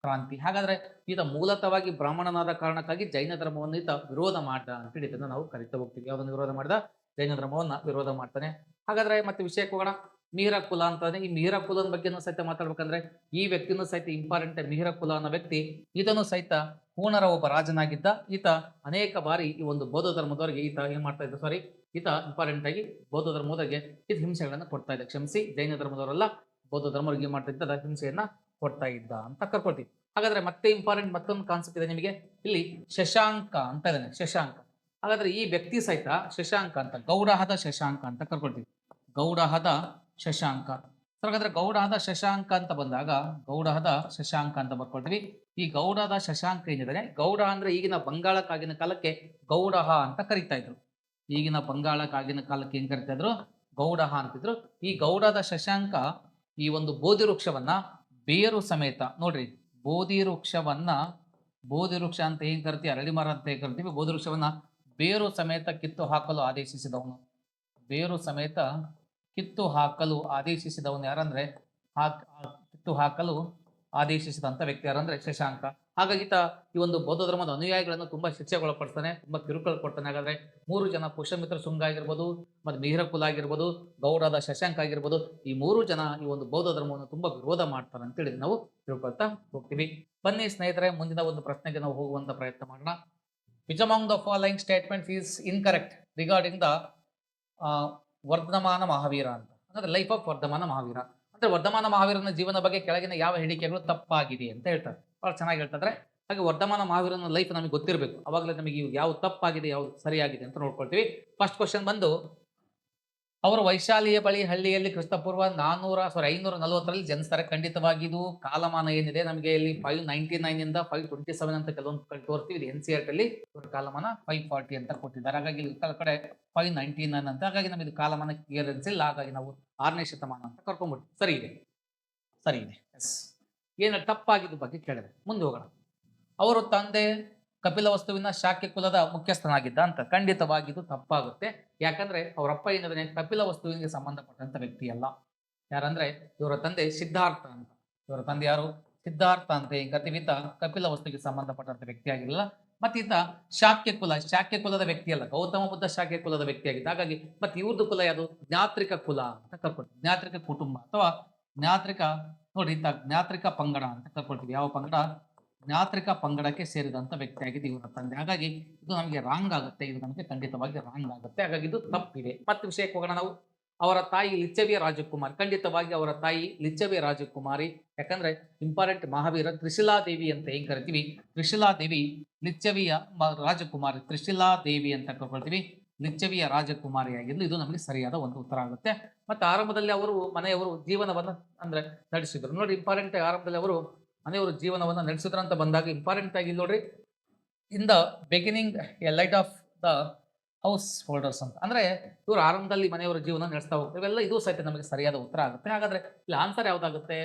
ಕ್ರಾಂತಿ. ಹಾಗಾದ್ರೆ ಈತ ಮೂಲತಃವಾಗಿ ಬ್ರಾಹ್ಮಣನಾದ ಕಾರಣಕ್ಕಾಗಿ ಜೈನ ಧರ್ಮವನ್ನು ಈತ ವಿರೋಧ ಮಾಡ್ದ ಅಂತೇಳಿ ಇದನ್ನ ನಾವು ಕರಿತಾ ಹೋಗ್ತೀವಿ. ಯಾವ್ದನ್ನು ವಿರೋಧ ಮಾಡ್ದ? ಜೈನ ಧರ್ಮವನ್ನ ವಿರೋಧ ಮಾಡ್ತಾನೆ. ಹಾಗಾದ್ರೆ ಮತ್ತೆ ವಿಷಯಕ್ಕೆ ಹೋಗೋಣ. ಮಿಹಿರಕುಲ ಅಂತಾನೆ. ಈ ಮಿಹಿರಕುಲನ ಬಗ್ಗೆನೂ ಸಹಿತ ಮಾತಾಡ್ಬೇಕಂದ್ರೆ ಈ ವ್ಯಕ್ತಿನೂ ಸಹಿತ ಇಂಪಾರ್ಟೆಂಟ್. ಮಿಹಿರಕುಲ ಅನ್ನೋ ವ್ಯಕ್ತಿ ಈತನು ಸಹಿತ ಹೂಣರ ಒಬ್ಬ ರಾಜನಾಗಿದ್ದ. ಈತ ಅನೇಕ ಬಾರಿ ಈ ಒಂದು ಬೌದ್ಧ ಧರ್ಮದವರಿಗೆ ಈತ ಏನ್ ಮಾಡ್ತಾ ಇದ್ದ, ಈತ ಇಂಪಾರ್ಟೆಂಟ್ ಆಗಿ ಬೌದ್ಧ ಧರ್ಮದವರಿಗೆ ಇದು ಹಿಂಸೆಗಳನ್ನ ಕೊಡ್ತಾ ಇದ್ದ. ಕ್ಷಮಿಸಿ, ಜೈನ ಧರ್ಮದವರೆಲ್ಲ ಬೌದ್ಧ ಧರ್ಮರಿಗೆ ಏನ್ ಮಾಡ್ತಾ ಇದ್ದ, ಹಿಂಸೆಯನ್ನ ಕೊಡ್ತಾ ಇದ್ದ ಅಂತ ಕರ್ಕೊಳ್ತೀವಿ. ಹಾಗಾದ್ರೆ ಮತ್ತೆ ಇಂಪಾರ್ಟೆಂಟ್ ಮತ್ತೊಂದು ಕಾನ್ಸೆಪ್ಟ್ ಇದೆ ನಿಮಗೆ ಇಲ್ಲಿ, ಶಶಾಂಕ ಅಂತ ಇದ್ದಾನೆ. ಶಶಾಂಕ. ಹಾಗಾದ್ರೆ ಈ ವ್ಯಕ್ತಿ ಸಹಿತ ಶಶಾಂಕ ಅಂತ, ಗೌಡಹದ ಶಶಾಂಕ ಅಂತ ಕರ್ಕೊಳ್ತೀವಿ. ಗೌಡಹದ ಶಶಾಂಕ. ಹಾಗಾದ್ರೆ ಗೌಡಹದ ಶಶಾಂಕ ಅಂತ ಬಂದಾಗ ಗೌಡಹದ ಶಶಾಂಕ ಅಂತ ಬರ್ಕೊಳ್ತೀವಿ. ಈ ಗೌಡಹದ ಶಶಾಂಕ ಏನಿದೆ, ಗೌಡ ಅಂದ್ರೆ ಈಗಿನ ಬಂಗಾಳಕ್ಕಾಗಿನ ಕಾಲಕ್ಕೆ ಗೌಡಹ ಅಂತ ಕರಿತಾ ಇದ್ರು. ಈಗಿನ ಬಂಗಾಳಕ್ಕಾಗಿನ ಕಾಲಕ್ಕೆ ಏನ್ ಕರಿತಾ ಇದ್ರು? ಗೌಡಹ ಅಂತಿದ್ರು. ಈ ಗೌಡದ ಶಶಾಂಕ ಈ ಒಂದು ಬೋಧಿ ವೃಕ್ಷವನ್ನ ಬೇರು ಸಮೇತ, ನೋಡ್ರಿ, ಬೋಧಿ ವೃಕ್ಷ ಅಂತ ಏನ್ ಕರಿತೀವಿ, ಅರಳಿ ಮರ ಅಂತ ಕರಿತೀವಿ. ಬೋಧಿ ವೃಕ್ಷವನ್ನ ಬೇರು ಸಮೇತ ಕಿತ್ತು ಹಾಕಲು ಆದೇಶಿಸಿದವನು. ಬೇರು ಸಮೇತ ಕಿತ್ತು ಹಾಕಲು ಆದೇಶಿಸಿದವನು ಯಾರಂದ್ರೆ, ಕಿತ್ತು ಹಾಕಲು ಆದೇಶಿಸಿದಂತ ವ್ಯಕ್ತಿ ಯಾರಂದ್ರೆ ಶಶಾಂಕ. ಹಾಗಾಗಿ ಈ ಒಂದು ಬೌದ್ಧ ಧರ್ಮದ ಅನುಯಾಯಿಗಳನ್ನು ತುಂಬಾ ಶಿಕ್ಷೆಗೊಳಪಡಿಸ್ತಾನೆ, ತುಂಬಾ ಕಿರುಕುಳ ಕೊಡ್ತಾನೆ. ಹಾಗಾದ್ರೆ 3 ಜನ, ಪುಷ್ಯಮಿತ್ರ ಶುಂಗ ಆಗಿರ್ಬೋದು, ಮತ್ತೆ ಮಿಹಿರಕುಲ ಆಗಿರ್ಬೋದು, ಗೌಡದ ಶಶಾಂಕ ಆಗಿರ್ಬೋದು, ಈ 3 ಜನ ಈ ಒಂದು ಬೌದ್ಧ ಧರ್ಮವನ್ನು ತುಂಬಾ ವಿರೋಧ ಮಾಡ್ತಾರೆ ಅಂತೇಳಿ ನಾವು ತಿಳ್ಕೊಳ್ತಾ ಹೋಗ್ತೀವಿ. ಬನ್ನಿ ಸ್ನೇಹಿತರೆ, ಮುಂದಿನ ಒಂದು ಪ್ರಶ್ನೆಗೆ ನಾವು ಹೋಗುವಂತ ಪ್ರಯತ್ನ ಮಾಡೋಣ. Which among the following statements is incorrect regarding the Vardhamana Mahavira ಅಂತ. ಅಂದ್ರೆ ಲೈಫ್ ಆಫ್ ವರ್ಧಮಾನ ಮಹಾವೀರ ಅಂದ್ರೆ ವರ್ಧಮಾನ ಮಹಾವೀರನ ಜೀವನ ಬಗ್ಗೆ ಕೆಳಗಿನ ಯಾವ ಹೇಳಿಕೆಗಳು ತಪ್ಪಾಗಿದೆ ಅಂತ ಹೇಳ್ತಾರೆ. ಬಹಳ ಚೆನ್ನಾಗಿ ಹೇಳ್ತಾರೆ. ಹಾಗೆ ವರ್ಧಮಾನ ಮಹಾವೀರನ ಲೈಫ್ ನಮಗೆ ಗೊತ್ತಿರಬೇಕು, ಅವಾಗಲೇ ನಮಗೆ ಯಾವ್ದು ತಪ್ಪಾಗಿದೆ ಯಾವ್ದು ಸರಿಯಾಗಿದೆ ಅಂತ ನೋಡ್ಕೊಳ್ತೀವಿ. ಫಸ್ಟ್ ಕ್ವಶನ್ ಬಂದು, ಅವರು ವೈಶಾಲಿಯ ಬಳಿ ಹಳ್ಳಿಯಲ್ಲಿ ಕ್ರಿಸ್ತಪೂರ್ವ 540ರಲ್ಲಿ ಜನಿಸ್ತಾರೆ. ಖಂಡಿತವಾಗಿ ಇದು ಕಾಲಮಾನ ಏನಿದೆ ನಮಗೆ ಇಲ್ಲಿ 599 ಇಂದ 527 ಅಂತ ಕೆಲವೊಂದು ತೋರ್ತೀವಿ. ಇದು NCERT ಅಲ್ಲಿ ಇವರ ಕಾಲಮಾನ 540 ಅಂತ ಕೊಟ್ಟಿದ್ದಾರೆ. ಹಾಗಾಗಿ ಕಡೆ 599 ಅಂತ, ಹಾಗಾಗಿ ನಮಗೆ ಇದು ಕಾಲಮಾನ ಕ್ಲಿಯರೆನ್ಸ್ ಇಲ್ಲ. ಹಾಗಾಗಿ ನಾವು 6ನೇ ಶತಮಾನ ಅಂತ ಕರ್ಕೊಂಡ್ಬಿಡ್ತೀವಿ. ಸರಿ ಇದೆ. ಎಸ್, ಏನು ತಪ್ಪಾಗಿದ್ದ ಬಗ್ಗೆ ಕೇಳಿದ್ರೆ ಮುಂದೆ ಹೋಗೋಣ. ಅವರು ತಂದೆ ಕಪಿಲವಸ್ತುವಿನ ಶಾಕ್ಯ ಕುಲದ ಮುಖ್ಯಸ್ಥನಾಗಿದ್ದ ಅಂತ. ಖಂಡಿತವಾಗಿದ್ದು ತಪ್ಪಾಗುತ್ತೆ. ಯಾಕಂದ್ರೆ ಅವರಪ್ಪ ಏನಿದ್ರೆ ಕಪಿಲವಸ್ತುವಿಗೆ ಸಂಬಂಧಪಟ್ಟಂತ ವ್ಯಕ್ತಿ ಅಲ್ಲ. ಯಾರಂದ್ರೆ ಇವರ ತಂದೆ ಸಿದ್ಧಾರ್ಥ ಅಂತ. ಇವರ ತಂದೆ ಯಾರು? ಸಿದ್ಧಾರ್ಥ ಅಂತ ಈತ ಕಪಿಲವಸ್ತುವಿಗೆ ಸಂಬಂಧಪಟ್ಟಂತ ವ್ಯಕ್ತಿ ಆಗಿರಲಿಲ್ಲ. ಮತ್ತೆ ಈತ ಶಾಕ್ಯ ಕುಲದ ವ್ಯಕ್ತಿ ಅಲ್ಲ, ಗೌತಮ ಬುದ್ಧ ಶಾಕ್ಯ ಕುಲದ ವ್ಯಕ್ತಿ ಆಗಿದ್ದ. ಹಾಗಾಗಿ ಮತ್ತೆ ಇವ್ರದ್ದು ಕುಲ ಯಾವುದು? ಜ್ಞಾತ್ರಿಕ ಕುಲ ಅಂತ ಕರ್ಕೊಳ್ತೀವಿ. ಜ್ಞಾತ್ರಿಕ ಕುಟುಂಬ ಅಥವಾ ಜ್ಞಾತ್ರಿಕ, ನೋಡಿ ಈತ ಜ್ಞಾತ್ರಿಕ ಪಂಗಡ ಅಂತ ಕರ್ಕೊಳ್ತೀವಿ. ಯಾವ ಪಂಗಡ? ಜ್ಞಾತ್ರಿಕ ಪಂಗಡಕ್ಕೆ ಸೇರಿದಂತ ವ್ಯಕ್ತಿ ಆಗಿದೆ ಇವರ ತಂದೆ. ಹಾಗಾಗಿ ಇದು ನಮಗೆ ರಾಂಗ್ ಆಗುತ್ತೆ, ಇದು ನಮಗೆ ಖಂಡಿತವಾಗಿ ರಾಂಗ್ ಆಗುತ್ತೆ. ಹಾಗಾಗಿ ಇದು ತಪ್ಪಿದೆ. ಮತ್ತೆ ವಿಷಯಕ್ಕೆ ಹೋಗೋಣ ನಾವು. ಅವರ ತಾಯಿ ಲಿಚ್ಚವಿಯ ರಾಜಕುಮಾರಿ. ಖಂಡಿತವಾಗಿ ಅವರ ತಾಯಿ ಲಿಚ್ಚವಿಯ ರಾಜಕುಮಾರಿ. ಯಾಕಂದ್ರೆ ಇಂಪಾರ್ಟೆಂಟ್ ಮಹಾವೀರ ತ್ರಿಶಿಲಾದೇವಿ ಅಂತ ಏನ್ ಕರಿತೀವಿ, ತ್ರಿಶಿಲಾದೇವಿ ಲಿಚ್ಚವಿಯ ರಾಜಕುಮಾರಿ, ತ್ರಿಶಿಲಾದೇವಿ ಅಂತ ಕರ್ಕೊಳ್ತೀವಿ. ಲಿಚ್ಚವಿಯ ರಾಜಕುಮಾರಿಯಾಗಿದ್ದು ಇದು ನಮಗೆ ಸರಿಯಾದ ಒಂದು ಉತ್ತರ ಆಗುತ್ತೆ. ಮತ್ತೆ ಆರಂಭದಲ್ಲಿ ಅವರು ಮನೆಯವರು ಜೀವನವನ್ನ ಅಂದ್ರೆ ನಡೆಸಿದ್ರು. ನೋಡಿ ಇಂಪಾರ್ಟೆಂಟ್, ಆರಂಭದಲ್ಲಿ ಅವರು ಮನೆಯವರು ಜೀವನವನ್ನ ನಡೆಸಿದ್ರು ಅಂತ ಬಂದಾಗ ಇಂಪಾರ್ಟೆಂಟ್ ಆಗಿ ಇಲ್ಲಿ ನೋಡ್ರಿ, in the beginning A light off the house holders ಅಂತ, ಅಂದ್ರೆ ಇವರು ಆರಂಭದಲ್ಲಿ ಮನೆಯವರ ಜೀವನ ನಡೆಸ್ತಾ ಹೋಗ್ತಾರೆ. ಇವೆಲ್ಲ ಇದು ಸಹಿತ ನಮಗೆ ಸರಿಯಾದ ಉತ್ತರ ಆಗುತ್ತೆ. ಹಾಗಾದ್ರೆ ಇಲ್ಲಿ ಆನ್ಸರ್ ಯಾವ್ದಾಗುತ್ತೆ?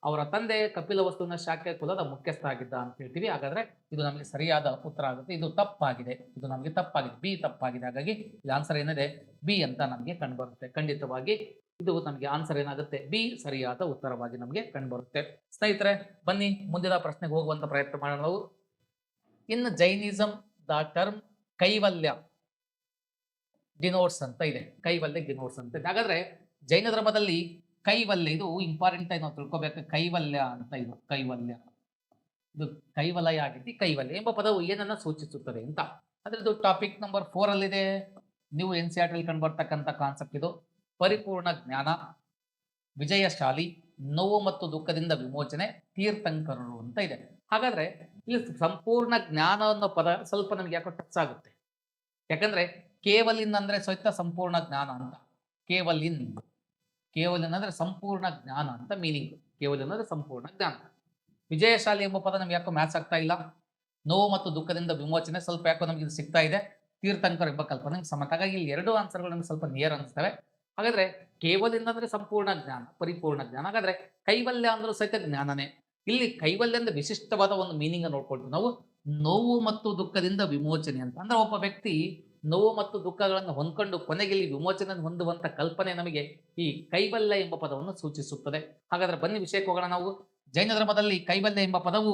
ಅವರ ತಂದೆ ಕಪಿಲವಸ್ತುವಿನ ಶಾಕ್ಯ ಕುಲದ ಮುಖ್ಯಸ್ಥ ಆಗಿದ್ದ ಅಂತ ಹೇಳ್ತೀವಿ. ಹಾಗಾದ್ರೆ ಇದು ನಮಗೆ ಸರಿಯಾದ ಉತ್ತರ ಆಗುತ್ತೆ. ಇದು ತಪ್ಪಾಗಿದೆ, ಇದು ನಮಗೆ ತಪ್ಪಾಗಿದೆ, ಬಿ ತಪ್ಪಾಗಿದೆ. ಹಾಗಾಗಿ ಇಲ್ಲಿ ಆನ್ಸರ್ ಏನಿದೆ ಬಿ ಅಂತ ನಮಗೆ ಕಂಡು ಬರುತ್ತೆ. ಖಂಡಿತವಾಗಿ ಇದು ನಮಗೆ ಆನ್ಸರ್ ಏನಾಗುತ್ತೆ, ಬಿ ಸರಿಯಾದ ಉತ್ತರವಾಗಿ ನಮಗೆ ಕಂಡು ಬರುತ್ತೆ. ಸ್ನೇಹಿತರೆ, ಬನ್ನಿ ಮುಂದಿನ ಪ್ರಶ್ನೆಗೆ ಹೋಗುವಂತ ಪ್ರಯತ್ನ ಮಾಡೋಣ ನಾವು. ಇನ್ Jainism the term Kaivalya denotes ಅಂತ ಇದೆ, ಕೈವಲ್ಯ ಡಿನೋಟ್ಸ್ ಅಂತ ಇದೆ. ಹಾಗಾದ್ರೆ ಜೈನ ಧರ್ಮದಲ್ಲಿ ಕೈವಲ್ಯ, ಇದು ಇಂಪಾರ್ಟೆಂಟ್ ಆಗಿ ನಾವು ತಿಳ್ಕೊಬೇಕು. ಕೈವಲ್ಯ ಅಂತ, ಇದು ಕೈವಲ್ಯ, ಇದು ಕೈವಲಯ ಆಗಿದ್ದು ಕೈವಲ್ಯ ಎಂಬ ಪದವು ಏನನ್ನ ಸೂಚಿಸುತ್ತದೆ ಅಂತ. ಅಂದ್ರೆ ಇದು ಟಾಪಿಕ್ ನಂಬರ್ 4 ಅಲ್ಲಿದೆ. ನೀವು NCERT ಅಲ್ಲಿ ಕಂಡು ಬರ್ತಕ್ಕಂಥ ಕಾನ್ಸೆಪ್ಟ್ ಇದು. ಪರಿಪೂರ್ಣ ಜ್ಞಾನ, ವಿಜಯಶಾಲಿ, ನೋವು ಮತ್ತು ದುಃಖದಿಂದ ವಿಮೋಚನೆ, ತೀರ್ಥಂಕರರು ಅಂತ ಇದೆ. ಹಾಗಾದ್ರೆ ಇಲ್ಲಿ ಸಂಪೂರ್ಣ ಜ್ಞಾನ ಅನ್ನೋ ಪದ ಸ್ವಲ್ಪ ನಮ್ಗೆ ಯಾಕೋ ಟಚ್ ಆಗುತ್ತೆ. ಯಾಕಂದ್ರೆ ಕೇವಲಿನ್ ಅಂದ್ರೆ ಸಹಿತ ಸಂಪೂರ್ಣ ಜ್ಞಾನ ಅಂತ. ಕೇವಲಿನ್ ಅಂದ್ರೆ ಸಂಪೂರ್ಣ ಜ್ಞಾನ ಅಂತ ಮೀನಿಂಗ್. ಕೇವಲಿನ್ ಅಂದ್ರೆ ಸಂಪೂರ್ಣ ಜ್ಞಾನ. ವಿಜಯಶಾಲಿ ಎಂಬ ಪದ ನಮ್ಗೆ ಯಾಕೋ ಮ್ಯಾಚ್ ಆಗ್ತಾ ಇಲ್ಲ. ನೋವು ಮತ್ತು ದುಃಖದಿಂದ ವಿಮೋಚನೆ ಸ್ವಲ್ಪ ಯಾಕೋ ನಮ್ಗೆ ಇದು ಸಿಗ್ತಾ ಇದೆ. ತೀರ್ಥಂಕರ್ ಎಂಬ ಕಲ್ಪನೆ ಸಮ. ಹಾಗಾಗಿ ಇಲ್ಲಿ ಎರಡು ಆನ್ಸರ್ಗಳು ನಮ್ಗೆ ಸ್ವಲ್ಪ ನಿಯರ್ ಅನಿಸ್ತವೆ. ಹಾಗಾದ್ರೆ ಕೇವಲಿನ್ ಅಂದ್ರೆ ಸಂಪೂರ್ಣ ಜ್ಞಾನ, ಪರಿಪೂರ್ಣ ಜ್ಞಾನ. ಹಾಗಾದ್ರೆ ಕೈವಲ್ಯ ಅಂದ್ರೂ ಸಹಿತ ಜ್ಞಾನನೇ. ಇಲ್ಲಿ ಕೈವಲ್ಯ ಅಂದ್ರೆ ವಿಶಿಷ್ಟವಾದ ಒಂದು ಮೀನಿಂಗ್ ನೋಡ್ಕೊಳ್ತೀವಿ ನಾವು. ನೋವು ಮತ್ತು ದುಃಖದಿಂದ ವಿಮೋಚನೆ ಅಂತ ಅಂದ್ರೆ ಒಬ್ಬ ವ್ಯಕ್ತಿ ನೋವು ಮತ್ತು ದುಃಖಗಳನ್ನು ಹೊಂದ್ಕೊಂಡು ಕೊನೆಗೆ ಇಲ್ಲಿ ವಿಮೋಚನೆ ಹೊಂದುವಂತ ಕಲ್ಪನೆ ನಮಗೆ ಈ ಕೈವಲ್ಯ ಎಂಬ ಪದವನ್ನು ಸೂಚಿಸುತ್ತದೆ. ಹಾಗಾದ್ರೆ ಬನ್ನಿ ವಿಷಯಕ್ಕೆ ಹೋಗೋಣ ನಾವು. ಜೈನ ಧರ್ಮದಲ್ಲಿ ಕೈವಲ್ಯ ಎಂಬ ಪದವು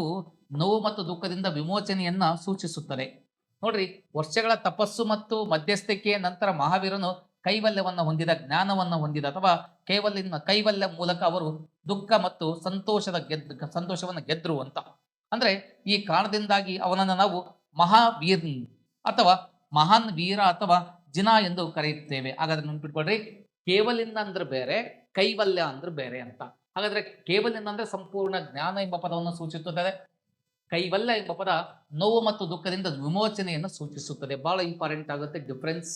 ನೋವು ಮತ್ತು ದುಃಖದಿಂದ ವಿಮೋಚನೆಯನ್ನ ಸೂಚಿಸುತ್ತದೆ. ನೋಡ್ರಿ, ವರ್ಷಗಳ ತಪಸ್ಸು ಮತ್ತು ಮಧ್ಯಸ್ಥಿಕೆಯ ನಂತರ ಮಹಾವೀರನು ಕೈವಲ್ಯವನ್ನ ಹೊಂದಿದ, ಜ್ಞಾನವನ್ನ ಹೊಂದಿದ ಅಥವಾ ಕೈವಲ್ಯ ಮೂಲಕ ಅವರು ದುಃಖ ಮತ್ತು ಸಂತೋಷವನ್ನ ಗೆದ್ರು ಅಂತ. ಅಂದ್ರೆ ಈ ಕಾರಣದಿಂದಾಗಿ ಅವನನ್ನು ನಾವು ಮಹಾವೀರ್ ಅಥವಾ ಮಹಾನ್ ವೀರ ಅಥವಾ ಜಿನ ಎಂದು ಕರೆಯುತ್ತೇವೆ. ಹಾಗಾದ್ರೆ ನೆನ್ಪಿಟ್ಕೊಳ್ರಿ, ಕೇವಲಿಂದ ಅಂದ್ರೆ ಬೇರೆ, ಕೈವಲ್ಯ ಅಂದ್ರೆ ಬೇರೆ ಅಂತ. ಹಾಗಾದ್ರೆ ಕೇವಲಿಂದ ಅಂದ್ರೆ ಸಂಪೂರ್ಣ ಜ್ಞಾನ ಎಂಬ ಪದವನ್ನು ಸೂಚಿಸುತ್ತದೆ. ಕೈವಲ್ಯ ಎಂಬ ಪದ ನೋವು ಮತ್ತು ದುಃಖದಿಂದ ವಿಮೋಚನೆಯನ್ನು ಸೂಚಿಸುತ್ತದೆ. ಬಹಳ ಇಂಪಾರ್ಟೆಂಟ್ ಆಗುತ್ತೆ. ಡಿಫ್ರೆನ್ಸ್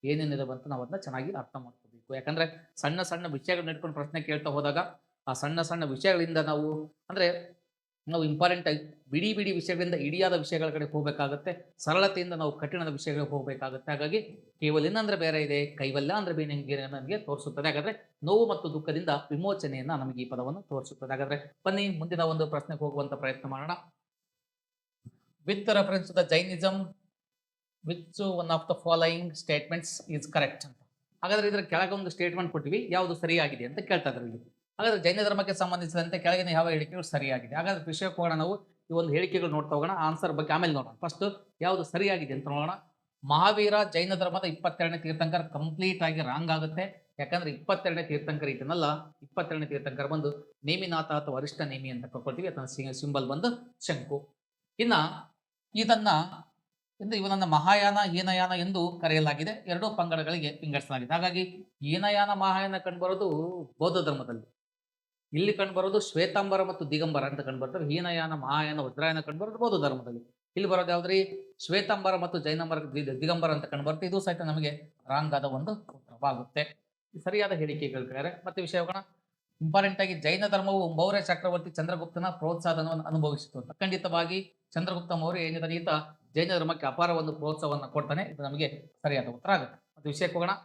ಏನೇನಿದೆ ಅಂತ ನಾವು ಅದನ್ನ ಚೆನ್ನಾಗಿ ಅರ್ಥ ಮಾಡ್ಕೋಬೇಕು. ಯಾಕಂದ್ರೆ ಸಣ್ಣ ಸಣ್ಣ ವಿಷಯಗಳನ್ನ ಇಟ್ಕೊಂಡು ಪ್ರಶ್ನೆ ಕೇಳ್ತಾ ಹೋದಾಗ ಆ ಸಣ್ಣ ಸಣ್ಣ ವಿಷಯಗಳಿಂದ ನಾವು ಇಂಪಾರ್ಟೆಂಟ್ ಆಗಿ ಬಿಡಿ ವಿಷಯಗಳಿಂದ ಇಡಿಯಾದ ವಿಷಯಗಳ ಕಡೆ ಹೋಗಬೇಕಾಗುತ್ತೆ. ಸರಳತೆಯಿಂದ ನಾವು ಕಠಿಣದ ವಿಷಯಗಳಿಗೆ ಹೋಗಬೇಕಾಗುತ್ತೆ. ಹಾಗಾಗಿ ಕೇವಲಿನ ಅಂದ್ರೆ ಬೇರೆ ಇದೆ, ಕೈವಲ್ಯ ಅಂದ್ರೆ ಬೇರೆ ನಮಗೆ ತೋರಿಸುತ್ತದೆ. ಹಾಗಾದ್ರೆ ನೋವು ಮತ್ತು ದುಃಖದಿಂದ ವಿಮೋಚನೆಯನ್ನ ನಮಗೆ ಈ ಪದವನ್ನು ತೋರಿಸುತ್ತದೆ. ಹಾಗಾದ್ರೆ ಬನ್ನಿ ಮುಂದಿನ ಒಂದು ಪ್ರಶ್ನೆಗೆ ಹೋಗುವಂತ ಪ್ರಯತ್ನ ಮಾಡೋಣ. With reference to the Jainism which one of the following statements is correct ಅಂತ. ಹಾಗಾದ್ರೆ ಇದರ ಕೆಳಗೆ ಒಂದು ಸ್ಟೇಟ್ಮೆಂಟ್ ಕೊಟ್ಟಿವಿ, ಯಾವುದು ಸರಿಯಾಗಿದೆ ಅಂತ ಕೇಳ್ತಾ ಇದ್ದಾರೆ ಇಲ್ಲಿ. ಹಾಗಾದ್ರೆ ಜೈನ ಧರ್ಮಕ್ಕೆ ಸಂಬಂಧಿಸಿದಂತೆ ಕೆಳಗಿನ ಯಾವ ಹೇಳಿಕೆಗಳು ಸರಿಯಾಗಿದೆ? ಹಾಗಾದ್ರೆ ವಿಷಯಕ್ಕೆ ಹೋಗೋಣ ನಾವು. ಈ ಒಂದು ಹೇಳಿಕೆಗಳು ನೋಡ್ತಾ ಹೋಗೋಣ, ಆನ್ಸರ್ ಬಗ್ಗೆ ಆಮೇಲೆ ನೋಡೋಣ. ಫಸ್ಟ್ ಯಾವುದು ಸರಿಯಾಗಿದೆ ಅಂತ ನೋಡೋಣ. ಮಹಾವೀರ ಜೈನ ಧರ್ಮದ 22ನೇ ತೀರ್ಥಂಕರ ಕಂಪ್ಲೀಟ್ ಆಗಿ ರಾಂಗ್ ಆಗುತ್ತೆ. ಯಾಕಂದ್ರೆ 22ನೇ ತೀರ್ಥಂಕರ ಇದನ್ನಲ್ಲ. 22ನೇ ತೀರ್ಥಂಕರ ಬಂದು ನೇಮಿನಾಥ ಅಥವಾ ಅರಿಷ್ಟ ನೇಮಿ ಅಂತ ಕೊಡ್ತೀವಿ. ಅದನ್ನ ಸಿಂಬಲ್ ಬಂದು ಶಂಕು. ಇವನನ್ನ ಮಹಾಯಾನ, ಹೀನಯಾನ ಎಂದು ಕರೆಯಲಾಗಿದೆ. ಎರಡೂ ಪಂಗಡಗಳಿಗೆ ವಿಂಗಡಿಸಲಾಗಿದೆ. ಹಾಗಾಗಿ ಹೀನಯಾನ, ಮಹಾಯಾನ ಕಂಡುಬರೋದು ಬೌದ್ಧ ಧರ್ಮದಲ್ಲಿ. ಇಲ್ಲಿ ಕಂಡುಬರೋದು ಶ್ವೇತಾಂಬರ ಮತ್ತು ದಿಗಂಬರ ಅಂತ ಕಂಡುಬರ್ತವೆ. ಹೀನಯಾನ, ಮಹಾಯಾನ, ವಜ್ರಾಯನ ಕಂಡುಬರೋದು ಬೌದ್ಧ ಧರ್ಮದಲ್ಲಿ. ಇಲ್ಲಿ ಬರೋದು ಯಾವ್ದ್ರಿ? ಶ್ವೇತಾಂಬರ ಮತ್ತು ಜೈನಂಬರ, ದಿಗಂಬರ ಅಂತ ಕಂಡುಬರುತ್ತೆ. ಇದು ಸಹಿತ ನಮಗೆ ರಾಂಗ್ ಆದ ಒಂದು ಉತ್ತರವಾಗುತ್ತೆ. ಸರಿಯಾದ ಹೇಳಿಕೆಗಳು. ಮತ್ತೆ ವಿಷಯ ಹೋಗೋಣ. ಇಂಪಾರ್ಟೆಂಟ್ ಆಗಿ ಜೈನ ಧರ್ಮವು ಮೌರ್ಯ ಚಕ್ರವರ್ತಿ ಚಂದ್ರಗುಪ್ತನ ಪ್ರೋತ್ಸಾಹವನ್ನು ಅನುಭವಿಸಿತು ಅಂತ. ಖಂಡಿತವಾಗಿ ಚಂದ್ರಗುಪ್ತ ಮೌರ್ಯ ಏನಿದೆ ಈತ ಜೈನ ಧರ್ಮಕ್ಕೆ ಅಪಾರ ಒಂದು ಪ್ರೋತ್ಸಾಹವನ್ನು ಕೊಡ್ತಾನೆ. ಇದು ನಮಗೆ ಸರಿಯಾದ ಉತ್ತರ ಆಗುತ್ತೆ. ಮತ್ತೆ ವಿಷಯಕ್ಕೆ ಹೋಗೋಣ.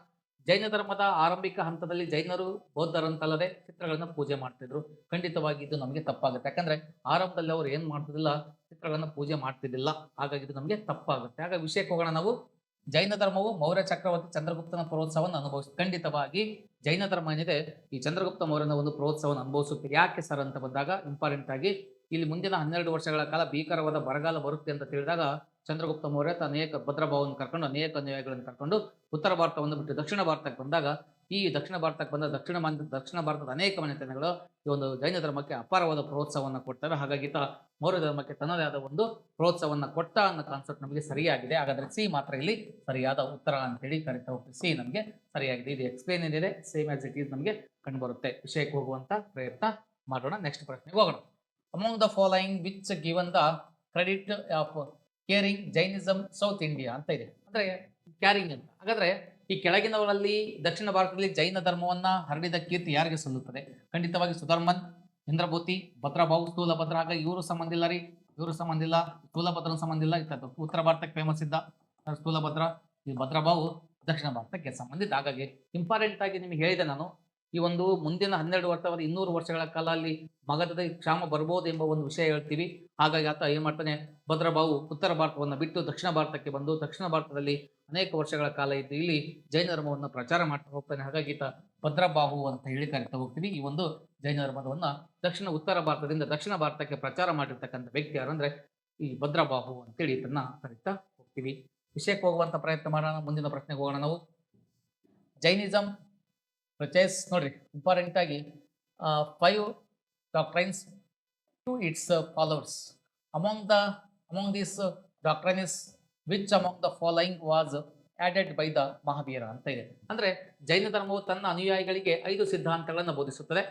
ಜೈನ ಧರ್ಮದ ಆರಂಭಿಕ ಹಂತದಲ್ಲಿ ಜೈನರು ಬೌದ್ಧರಂತಲ್ಲದೆ ಚಿತ್ರಗಳನ್ನ ಪೂಜೆ ಮಾಡ್ತಿದ್ರು. ಖಂಡಿತವಾಗಿ ಇದು ನಮಗೆ ತಪ್ಪಾಗುತ್ತೆ. ಯಾಕಂದ್ರೆ ಆರಂಭದಲ್ಲಿ ಅವರು ಏನ್ ಮಾಡ್ತಿದ್ದಿಲ್ಲ, ಚಿತ್ರಗಳನ್ನ ಪೂಜೆ ಮಾಡ್ತಿದ್ದಿಲ್ಲ. ಹಾಗಾಗಿ ಇದು ನಮಗೆ ತಪ್ಪಾಗುತ್ತೆ. ಹಾಗಾಗಿ ವಿಷಯಕ್ಕೆ ಹೋಗೋಣ ನಾವು. ಜೈನ ಧರ್ಮವು ಮೌರ್ಯ ಚಕ್ರವರ್ತಿ ಚಂದ್ರಗುಪ್ತನ ಪ್ರೋತ್ಸಾಹವನ್ನು ಅನುಭವಿಸುತ್ತೆ. ಖಂಡಿತವಾಗಿ ಜೈನ ಧರ್ಮ ಏನಿದೆ ಈ ಚಂದ್ರಗುಪ್ತ ಮೌರ್ಯನ ಒಂದು ಪ್ರೋತ್ಸಾಹವನ್ನು ಅನುಭವಿಸುತ್ತೆ. ಯಾಕೆ ಸರ್ ಅಂತ ಬಂದಾಗ ಇಂಪಾರ್ಟೆಂಟ್ ಆಗಿ ಇಲ್ಲಿ ಮುಂದಿನ 12 ವರ್ಷಗಳ ಕಾಲ ಭೀಕರವಾದ ಬರಗಾಲ ಬರುತ್ತೆ ಅಂತ ತಿಳಿದಾಗ ಚಂದ್ರಗುಪ್ತ ಮೌರ್ಯ ಅನೇಕ ಭದ್ರಭಾವವನ್ನು ಕರ್ಕೊಂಡು, ಅನೇಕ ಅನುಯಾಯಿಗಳನ್ನು ಕರ್ಕೊಂಡು ಉತ್ತರ ಭಾರತವನ್ನು ಬಿಟ್ಟು ದಕ್ಷಿಣ ಭಾರತಕ್ಕೆ ಬಂದಾಗ ಈ ದಕ್ಷಿಣ ಭಾರತಕ್ಕೆ ಬಂದ ದಕ್ಷಿಣ ಭಾರತದ ಅನೇಕ ಮನೆತನಗಳು ಈ ಒಂದು ಜೈನ ಧರ್ಮಕ್ಕೆ ಅಪಾರವಾದ ಪ್ರೋತ್ಸಾಹವನ್ನು ಕೊಡ್ತವೆ. ಹಾಗಾಗಿ ಮೌರ್ಯ ಧರ್ಮಕ್ಕೆ ತನ್ನದೇ ಆದ ಒಂದು ಪ್ರೋತ್ಸಾಹವನ್ನು ಕೊಟ್ಟ ಅನ್ನೋ ಕಾನ್ಸೆಪ್ಟ್ ನಮಗೆ ಸರಿಯಾಗಿದೆ. ಹಾಗಾದ್ರೆ ಸಿ ಮಾತ್ರ ಇಲ್ಲಿ ಸರಿಯಾದ ಉತ್ತರ ಅಂತ ಹೇಳಿ ಕರಿತಾ ಹೋಗ್ತೀವಿ. ಸಿ ನಮಗೆ ಸರಿಯಾಗಿದೆ. ಇದು ಎಕ್ಸ್ಪ್ಲೇನ್ ಏನಿದೆ ಸೇಮ್ ಆಸ್ ಇಟ್ ಈಸ್ ನಮಗೆ ಕಂಡುಬರುತ್ತೆ. ವಿಷಯಕ್ಕೆ ಹೋಗುವಂತ ಪ್ರಯತ್ನ ಮಾಡೋಣ. ನೆಕ್ಸ್ಟ್ ಪ್ರಶ್ನೆಗೆ ಹೋಗೋಣ. Among the following which given the credit of caring Jainism south India ಅಂತ ಇದೆ. ಅಂದ್ರೆ ಕ್ಯಾರಿಂಗ್ ಅಂತ. ಹಾಗಾದ್ರೆ ಈ ಕೆಳಗಿನವರಲ್ಲಿ ದಕ್ಷಿಣ ಭಾರತದಲ್ಲಿ ಜೈನ ಧರ್ಮವನ್ನ ಹರಡಿದ ಕೀರ್ತಿ ಯಾರಿಗೆ ಸಲ್ಲುತ್ತದೆ? ಖಂಡಿತವಾಗಿ ಸುಧರ್ಮನ್, ಇಂದ್ರಭೂತಿ, ಭದ್ರಬಾಹು, ಸ್ಥೂಲಭದ್ರ. ಆಗ ಇವರು ಸಂಬಂಧ ಇಲ್ಲ ರೀ, ಇವರು ಸಂಬಂಧ ಇಲ್ಲ, ಸ್ಥೂಲಭದ್ರನ ಸಂಬಂಧ ಇಲ್ಲ. ಇತ್ತು ಉತ್ತರ ಭಾರತಕ್ಕೆ ಫೇಮಸ್ ಇದ್ದ ಸ್ಥೂಲಭದ್ರ. ಈ ಭದ್ರಬಾಹು ದಕ್ಷಿಣ ಭಾರತಕ್ಕೆ ಸಂಬಂಧಿತ. ಹಾಗಾಗಿ ಇಂಪಾರ್ಟೆಂಟ್ ಆಗಿ ನಿಮಗೆ ಹೇಳಿದೆ ನಾನು, ಈ ಒಂದು ಮುಂದಿನ 12 ವರ್ಷ 200 ವರ್ಷಗಳ ಕಾಲ ಅಲ್ಲಿ ಮಗಧದ ಕ್ಷಾಮ ಬರ್ಬೋದು ಎಂಬ ಒಂದು ವಿಷಯ ಹೇಳ್ತೀವಿ. ಹಾಗಾಗಿ ಆತ ಏನ್ ಮಾಡ್ತಾನೆ, ಭದ್ರಬಾಹು ಉತ್ತರ ಭಾರತವನ್ನು ಬಿಟ್ಟು ದಕ್ಷಿಣ ಭಾರತಕ್ಕೆ ಬಂದು ದಕ್ಷಿಣ ಭಾರತದಲ್ಲಿ ಅನೇಕ ವರ್ಷಗಳ ಕಾಲ ಇದ್ದು ಇಲ್ಲಿ ಜೈನ ಧರ್ಮವನ್ನು ಪ್ರಚಾರ ಮಾಡ್ತಾ ಹೋಗ್ತಾನೆ. ಹಾಗಾಗಿ ಈತ ಭದ್ರಬಾಹು ಅಂತ ಹೇಳಿ ಕರಿತಾ ಹೋಗ್ತೀವಿ. ಈ ಒಂದು ಜೈನ ಧರ್ಮವನ್ನ ಉತ್ತರ ಭಾರತದಿಂದ ದಕ್ಷಿಣ ಭಾರತಕ್ಕೆ ಪ್ರಚಾರ ಮಾಡಿರ್ತಕ್ಕಂಥ ವ್ಯಕ್ತಿ ಯಾರಂದ್ರೆ ಈ ಭದ್ರಬಾಹು ಅಂತೇಳಿ ಇದನ್ನ ಕರಿತಾ ಹೋಗ್ತೀವಿ. ವಿಷಯಕ್ಕೆ ಹೋಗುವಂತ ಪ್ರಯತ್ನ ಮಾಡೋಣ. ಮುಂದಿನ ಪ್ರಶ್ನೆಗೆ ಹೋಗೋಣ ನಾವು. ಜೈನಿಸಂ ಪ್ರಚೇಸ್ ನೋಡ್ರಿ, ಇಂಪಾರ್ಟೆಂಟ್ ಆಗಿ 5 doctrines to its followers. Among this doctrines which among the following was added by the Mahavira ಅಂತ ಇದೆ. ಅಂದ್ರೆ ಜೈನ ಧರ್ಮವು ತನ್ನ ಅನುಯಾಯಿಗಳಿಗೆ 5 ಸಿದ್ಧಾಂತಗಳನ್ನು ಬೋಧಿಸುತ್ತದೆ.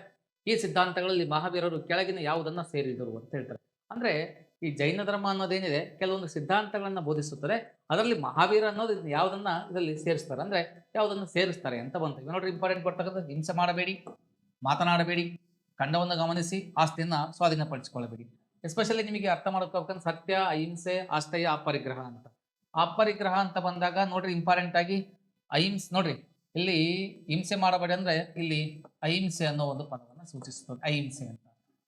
ಈ ಸಿದ್ಧಾಂತಗಳಲ್ಲಿ ಮಹಾವೀರರು ಕೆಳಗಿನ ಯಾವುದನ್ನ ಸೇರಿದರು ಅಂತ ಹೇಳ್ತಾರೆ. ಅಂದ್ರೆ ಈ ಜೈನ ಧರ್ಮ ಅನ್ನೋದೇನಿದೆ ಕೆಲವೊಂದು ಸಿದ್ಧಾಂತಗಳನ್ನ ಬೋಧಿಸುತ್ತದೆ. ಅದರಲ್ಲಿ ಮಹಾವೀರ ಅನ್ನೋದು ಯಾವುದನ್ನ ಇದರಲ್ಲಿ ಸೇರಿಸ್ತಾರೆ, ಅಂದ್ರೆ ಯಾವುದನ್ನು ಸೇರಿಸ್ತಾರೆ ಅಂತ ಬಂತು. ನೋಡ್ರಿ, ಇಂಪಾರ್ಟೆಂಟ್ ಬರ್ತಕ್ಕಂಥ ಹಿಂಸೆ ಮಾಡಬೇಡಿ, ಮಾತನಾಡಬೇಡಿ, ಖಂಡವನ್ನು ಗಮನಿಸಿ, ಆಸ್ತಿಯನ್ನ ಸ್ವಾಧೀನಪಡಿಸಿಕೊಳ್ಳಬೇಡಿ. ಎಸ್ಪೆಷಲಿ ನಿಮಗೆ ಅರ್ಥ ಮಾಡ್ಕೋಬೇಕಂದ್ರೆ ಸತ್ಯ, ಅಹಿಂಸೆ, ಆಸ್ತೇಯ, ಅಪರಿಗ್ರಹ ಅಂತ. ಅಪರಿಗ್ರಹ ಅಂತ ಬಂದಾಗ ನೋಡ್ರಿ, ಇಂಪಾರ್ಟೆಂಟ್ ಆಗಿ ನೋಡ್ರಿ, ಇಲ್ಲಿ ಹಿಂಸೆ ಮಾಡಬೇಡಿ ಅಂದ್ರೆ ಇಲ್ಲಿ ಅಹಿಂಸೆ ಅನ್ನೋ ಒಂದು ಪದವನ್ನು ಸೂಚಿಸುತ್ತದೆ. ಅಹಿಂಸೆ ಅಂತ.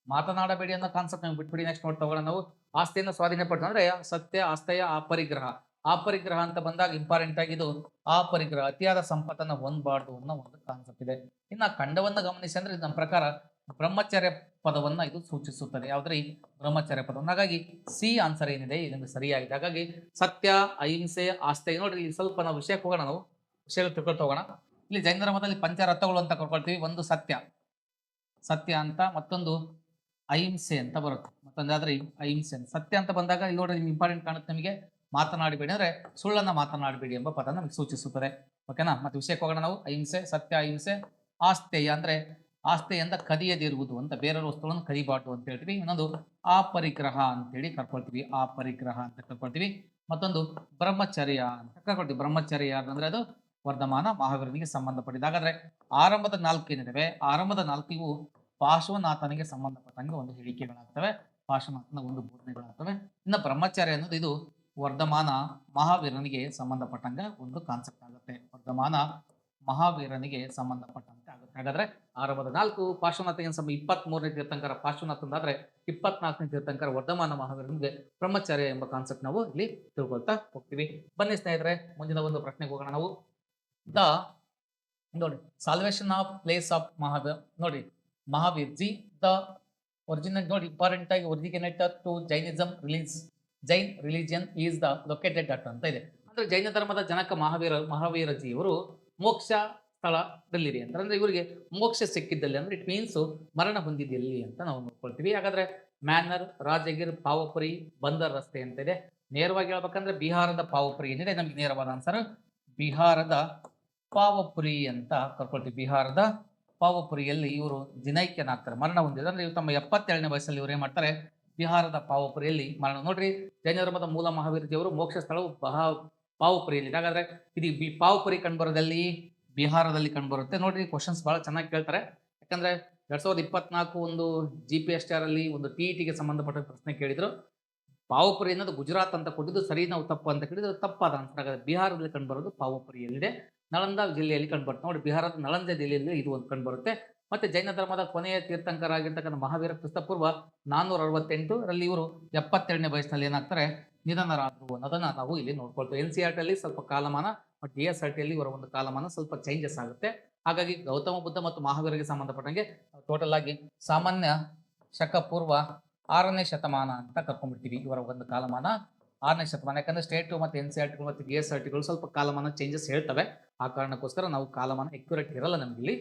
ಮಾತನಾಡಬೇಡಿ ಅನ್ನೋ ಕಾನ್ಸೆಪ್ಟ್ ನಾವು ಬಿಟ್ಬಿಡಿ. ನೆಕ್ಸ್ಟ್ ನೋಡ್ ತಗೋಣ ನಾವು. ಆಸ್ತಿಯನ್ನು ಸ್ವಾಧೀನಪಡಿಸ ಅಂದ್ರೆ ಸತ್ಯ, ಆಸ್ತೇಯ, ಅಪರಿಗ್ರಹ. ಅಪರಿಗ್ರಹ ಅಂತ ಬಂದಾಗ ಇಂಪಾರ್ಟೆಂಟ್ ಆಗಿ ಇದು ಅಪರಿಗ್ರಹ, ಅತಿಯಾದ ಸಂಪತ್ತನ್ನ ಹೊಂದಬಾರ್ದು ಅನ್ನೋ ಒಂದು ಕಾನ್ಸೆಪ್ಟ್ ಇದೆ. ಇನ್ನ ಖಂಡವನ್ನ ಗಮನಿಸಿ ಅಂದ್ರೆ ನಮ್ಮ ಪ್ರಕಾರ ಬ್ರಹ್ಮಚರ್ಯ ಪದವನ್ನ ಇದು ಸೂಚಿಸುತ್ತದೆ. ಯಾವ್ದ್ರೆ ಈ ಬ್ರಹ್ಮಚರ್ಯ ಪದವನ್ನು. ಹಾಗಾಗಿ ಸಿ ಆನ್ಸರ್ ಏನಿದೆ ಇದನ್ನು ಸರಿಯಾಗಿದೆ. ಹಾಗಾಗಿ ಸತ್ಯ, ಅಹಿಂಸೆ, ಆಸ್ತೆ. ನೋಡ್ರಿ, ಇಲ್ಲಿ ಸ್ವಲ್ಪ ನಾವು ವಿಷಯಕ್ಕೆ ಹೋಗೋಣ. ನಾವು ವಿಷಯ ತಿಳ್ಕೊಳ್ತಾ ಹೋಗೋಣ. ಇಲ್ಲಿ ಜೈನ ಧರ್ಮದಲ್ಲಿ ಪಂಚರತ್ನಗಳು ಅಂತ ಕರ್ಕೊಳ್ತೀವಿ. ಒಂದು ಸತ್ಯ ಅಂತ, ಮತ್ತೊಂದು ಅಹಿಂಸೆ ಅಂತ ಬರುತ್ತೆ, ಮತ್ತೊಂದಾದ್ರೆ ಅಹಿಂಸೆ. ಸತ್ಯ ಅಂತ ಬಂದಾಗ ಇಲ್ಲಿ ನೋಡ್ರಿ, ನಿಮ್ಗೆ ಇಂಪಾರ್ಟೆಂಟ್ ಕಾಣುತ್ತೆ ನಿಮಗೆ. ಮಾತನಾಡಬೇಡಿ ಅಂದ್ರೆ ಸುಳ್ಳನ್ನ ಮಾತನಾಡಬೇಡಿ ಎಂಬ ಪದ ನಮಗೆ ಸೂಚಿಸುತ್ತದೆ. ಓಕೆನಾ? ಮತ್ತೆ ವಿಷಯಕ್ಕೆ ಹೋಗೋಣ ನಾವು. ಅಹಿಂಸೆ, ಸತ್ಯ, ಅಹಿಂಸೆ. ಆಸ್ತೇಯ ಅಂದ್ರೆ ಆಸ್ತೆಯಿಂದ ಕದಿಯದಿರುವುದು ಅಂತ, ಬೇರೆಯವ್ರ ವಸ್ತುಗಳನ್ನು ಕದಿಬಾರ್ದು ಅಂತ ಹೇಳ್ತೀವಿ. ಇನ್ನೊಂದು ಅಪರಿಗ್ರಹ ಅಂತೇಳಿ ಕರ್ಕೊಳ್ತೀವಿ. ಅಪರಿಗ್ರಹ ಅಂತ ಕರ್ಕೊಳ್ತೀವಿ. ಮತ್ತೊಂದು ಬ್ರಹ್ಮಚರ್ಯ ಅಂತ ಕರ್ಕೊಳ್ತೀವಿ. ಬ್ರಹ್ಮಚರ್ಯ ಅಂದ್ರೆ ಅದು ವರ್ಧಮಾನ ಮಹಾವೀರನಿಗೆ ಸಂಬಂಧಪಟ್ಟಿದೆ. ಹಾಗಾದ್ರೆ ಆರಂಭದ 4 ಏನಿದಾವೆ, ಆರಂಭದ 4 ಇವು ಪಾರ್ಶ್ವನಾಥನಿಗೆ ಸಂಬಂಧಪಟ್ಟಂಗೆ ಒಂದು ಹೇಳಿಕೆಗಳಾಗ್ತವೆ, ಪಾರ್ಶ್ವನಾಥನ ಒಂದು ಬೋಧನೆಗಳಾಗ್ತವೆ. ಇನ್ನು ಬ್ರಹ್ಮಚರ್ಯ ಅನ್ನೋದು ಇದು ವರ್ಧಮಾನ ಮಹಾವೀರನಿಗೆ ಸಂಬಂಧಪಟ್ಟಂಗ ಒಂದು ಕಾನ್ಸೆಪ್ಟ್ ಆಗುತ್ತೆ. ವರ್ಧಮಾನ ಮಹಾವೀರನಿಗೆ ಸಂಬಂಧಪಟ್ಟಂತೆ ಆಗುತ್ತೆ. ಹಾಗಾದ್ರೆ ಆರಂಭದ 4 ಪಾರ್ಶ್ವನಾಥನಿಗೆ 23ನೇ ತೀರ್ಥಂಕರ ಪಾರ್ಶ್ವನಾಥಂದಾದ್ರೆ 24ನೇ ತೀರ್ಥಂಕರ ವರ್ಧಮಾನ ಮಹಾವೀರನಿಗೆ ಬ್ರಹ್ಮಚರ್ಯ ಎಂಬ ಕಾನ್ಸೆಪ್ಟ್ ನಾವು ಇಲ್ಲಿ ತಿಳ್ಕೊಳ್ತಾ ಹೋಗ್ತೀವಿ. ಬನ್ನಿ ಸ್ನೇಹಿತರೆ, ಮುಂದಿನ ಒಂದು ಪ್ರಶ್ನೆಗೆ ಹೋಗೋಣ ನಾವು. ನೋಡಿ, salvation of place of Mahavir. ನೋಡಿ, ಮಹಾವೀರ್ ಜಿ ದ ಒರಿಜಿನಲ್. ನೋಡಿ, ಇಂಪಾರ್ಟೆಂಟ್ ಆಗಿ originator to Jain religion is the located at ಅಂತ ಇದೆ. ಅಂದ್ರೆ ಜೈನ ಧರ್ಮದ ಜನಕ ಮಹಾವೀರಜಿ ಇವರು ಮೋಕ್ಷ ಸ್ಥಳದಲ್ಲಿರಿ ಅಂತ. ಅಂದ್ರೆ ಇವರಿಗೆ ಮೋಕ್ಷ ಸಿಕ್ಕಿದ್ದಲ್ಲಿ ಅಂದ್ರೆ ಇಟ್ ಮೀನ್ಸ್ ಮರಣ ಹೊಂದಿದ್ದಲ್ಲಿ ಅಂತ ನಾವು ನೋಡ್ಕೊಳ್ತೀವಿ. ಹಾಗಾದ್ರೆ ಮ್ಯಾನರ್, ರಾಜಗಿರ್, ಪಾವಪುರಿ, ಬಂದರ್ ರಸ್ತೆ ಅಂತ ಇದೆ. ನೇರವಾಗಿ ಹೇಳ್ಬೇಕಂದ್ರೆ ಬಿಹಾರದ ಪಾವಪುರಿ ಏನಿದೆ ನಮಗೆ ನೇರವಾದ ಆನ್ಸರ್ ಬಿಹಾರದ ಪಾವಪುರಿ ಅಂತ ಕರ್ಕೊಳ್ತೀವಿ. ಬಿಹಾರದ ಪಾವಪುರಿಯಲ್ಲಿ ಇವರು ಜಿನೈಕ್ಯನಾಗ್ತಾರೆ, ಮರಣ ಹೊಂದಿದ್ದಾರೆ. ಅಂದ್ರೆ ಇವರು ತಮ್ಮ 77ನೇ ವಯಸ್ಸಲ್ಲಿ ಇವರು ಏನ್ ಮಾಡ್ತಾರೆ, ಬಿಹಾರದ ಪಾವಪುರಿಯಲ್ಲಿ ಮರಣ. ನೋಡ್ರಿ, ಜೈನ ಧರ್ಮದ ಮೂಲ ಮಹಾವೀರಜಿಯವರು ಮೋಕ್ಷ ಸ್ಥಳವು ಪಾವಪುರಿಯಲ್ಲಿ. ಹಾಗಾದ್ರೆ ಇದು ಪಾವಪುರಿ ಕಂಡುಬರೋದಲ್ಲಿ ಬಿಹಾರದಲ್ಲಿ ಕಂಡುಬರುತ್ತೆ. ನೋಡ್ರಿ, ಕ್ವಶನ್ಸ್ ಬಹಳ ಚೆನ್ನಾಗಿ ಕೇಳ್ತಾರೆ. ಯಾಕಂದ್ರೆ 2024 ಒಂದು GPSR ಅಲ್ಲಿ ಒಂದು TETಗೆ ಸಂಬಂಧಪಟ್ಟ ಪ್ರಶ್ನೆ ಕೇಳಿದ್ರು. ಪಾವಪುರಿ ಅನ್ನೋದು ಗುಜರಾತ್ ಅಂತ ಕೊಟ್ಟಿದ್ದು, ಸರಿ ನಾವು ತಪ್ಪು ಅಂತ ಕೇಳಿದ್ರು, ತಪ್ಪಾದ ಆನ್ಸರ್. ಹಾಗಾದ್ರೆ ಬಿಹಾರದಲ್ಲಿ ಕಂಡುಬರೋದು ಪಾವಪುರಿಯಲ್ಲಿದೆ, ನಳಂದ ಜಿಲ್ಲೆಯಲ್ಲಿ ಕಂಡುಬರುತ್ತೆ. ನೋಡಿ, ಬಿಹಾರದ ನಳಂದ ಜಿಲ್ಲೆಯಲ್ಲಿ ಇದು ಒಂದು ಕಂಡುಬರುತ್ತೆ. ಮತ್ತೆ ಜೈನ ಧರ್ಮದ ಕೊನೆಯ ತೀರ್ಥಂಕರಾಗಿರ್ತಕ್ಕಂಥ ಮಹಾವೀರ ಕ್ರಿಸ್ತಪೂರ್ವ 468 ರಲ್ಲಿ ಇವರು 72ನೇ ವಯಸ್ಸಿನಲ್ಲಿ ಏನಾಗ್ತಾರೆ, ನಿಧನರಾದರು ಅನ್ನೋದನ್ನ ನಾವು ಇಲ್ಲಿ ನೋಡ್ಕೊಳ್ತೇವೆ. NCERT ಅಲ್ಲಿ ಸ್ವಲ್ಪ ಕಾಲಮಾನ ಮತ್ತು DSRT ಅಲ್ಲಿ ಇವರ ಒಂದು ಕಾಲಮಾನ ಸ್ವಲ್ಪ ಚೇಂಜಸ್ ಆಗುತ್ತೆ. ಹಾಗಾಗಿ ಗೌತಮ ಬುದ್ಧ ಮತ್ತು ಮಹಾವೀರರಿಗೆ ಸಂಬಂಧಪಟ್ಟಂಗೆ ಟೋಟಲ್ ಆಗಿ ಸಾಮಾನ್ಯ ಶಕ ಪೂರ್ವ 6ನೇ ಶತಮಾನ ಅಂತ ಕರ್ಕೊಂಡ್ಬಿಡ್ತೀವಿ ಇವರ ಒಂದು ಕಾಲಮಾನ. 6ನೇ ಶತಮಾನ. ಯಾಕಂದ್ರೆ ಸ್ಟೇಟ್ ಮತ್ತು NCERT ಮತ್ತು DSRTಗಳು ಸ್ವಲ್ಪ ಕಾಲಮಾನ ಚೇಂಜಸ್ ಹೇಳ್ತವೆ. ಆ ಕಾರಣಕ್ಕೋಸ್ಕರ ನಾವು ಕಾಲಮಾನ ಎಕ್ಯುರೇಟ್ ಇರಲ್ಲ ನಮ್ಗೆ ಇಲ್ಲಿ,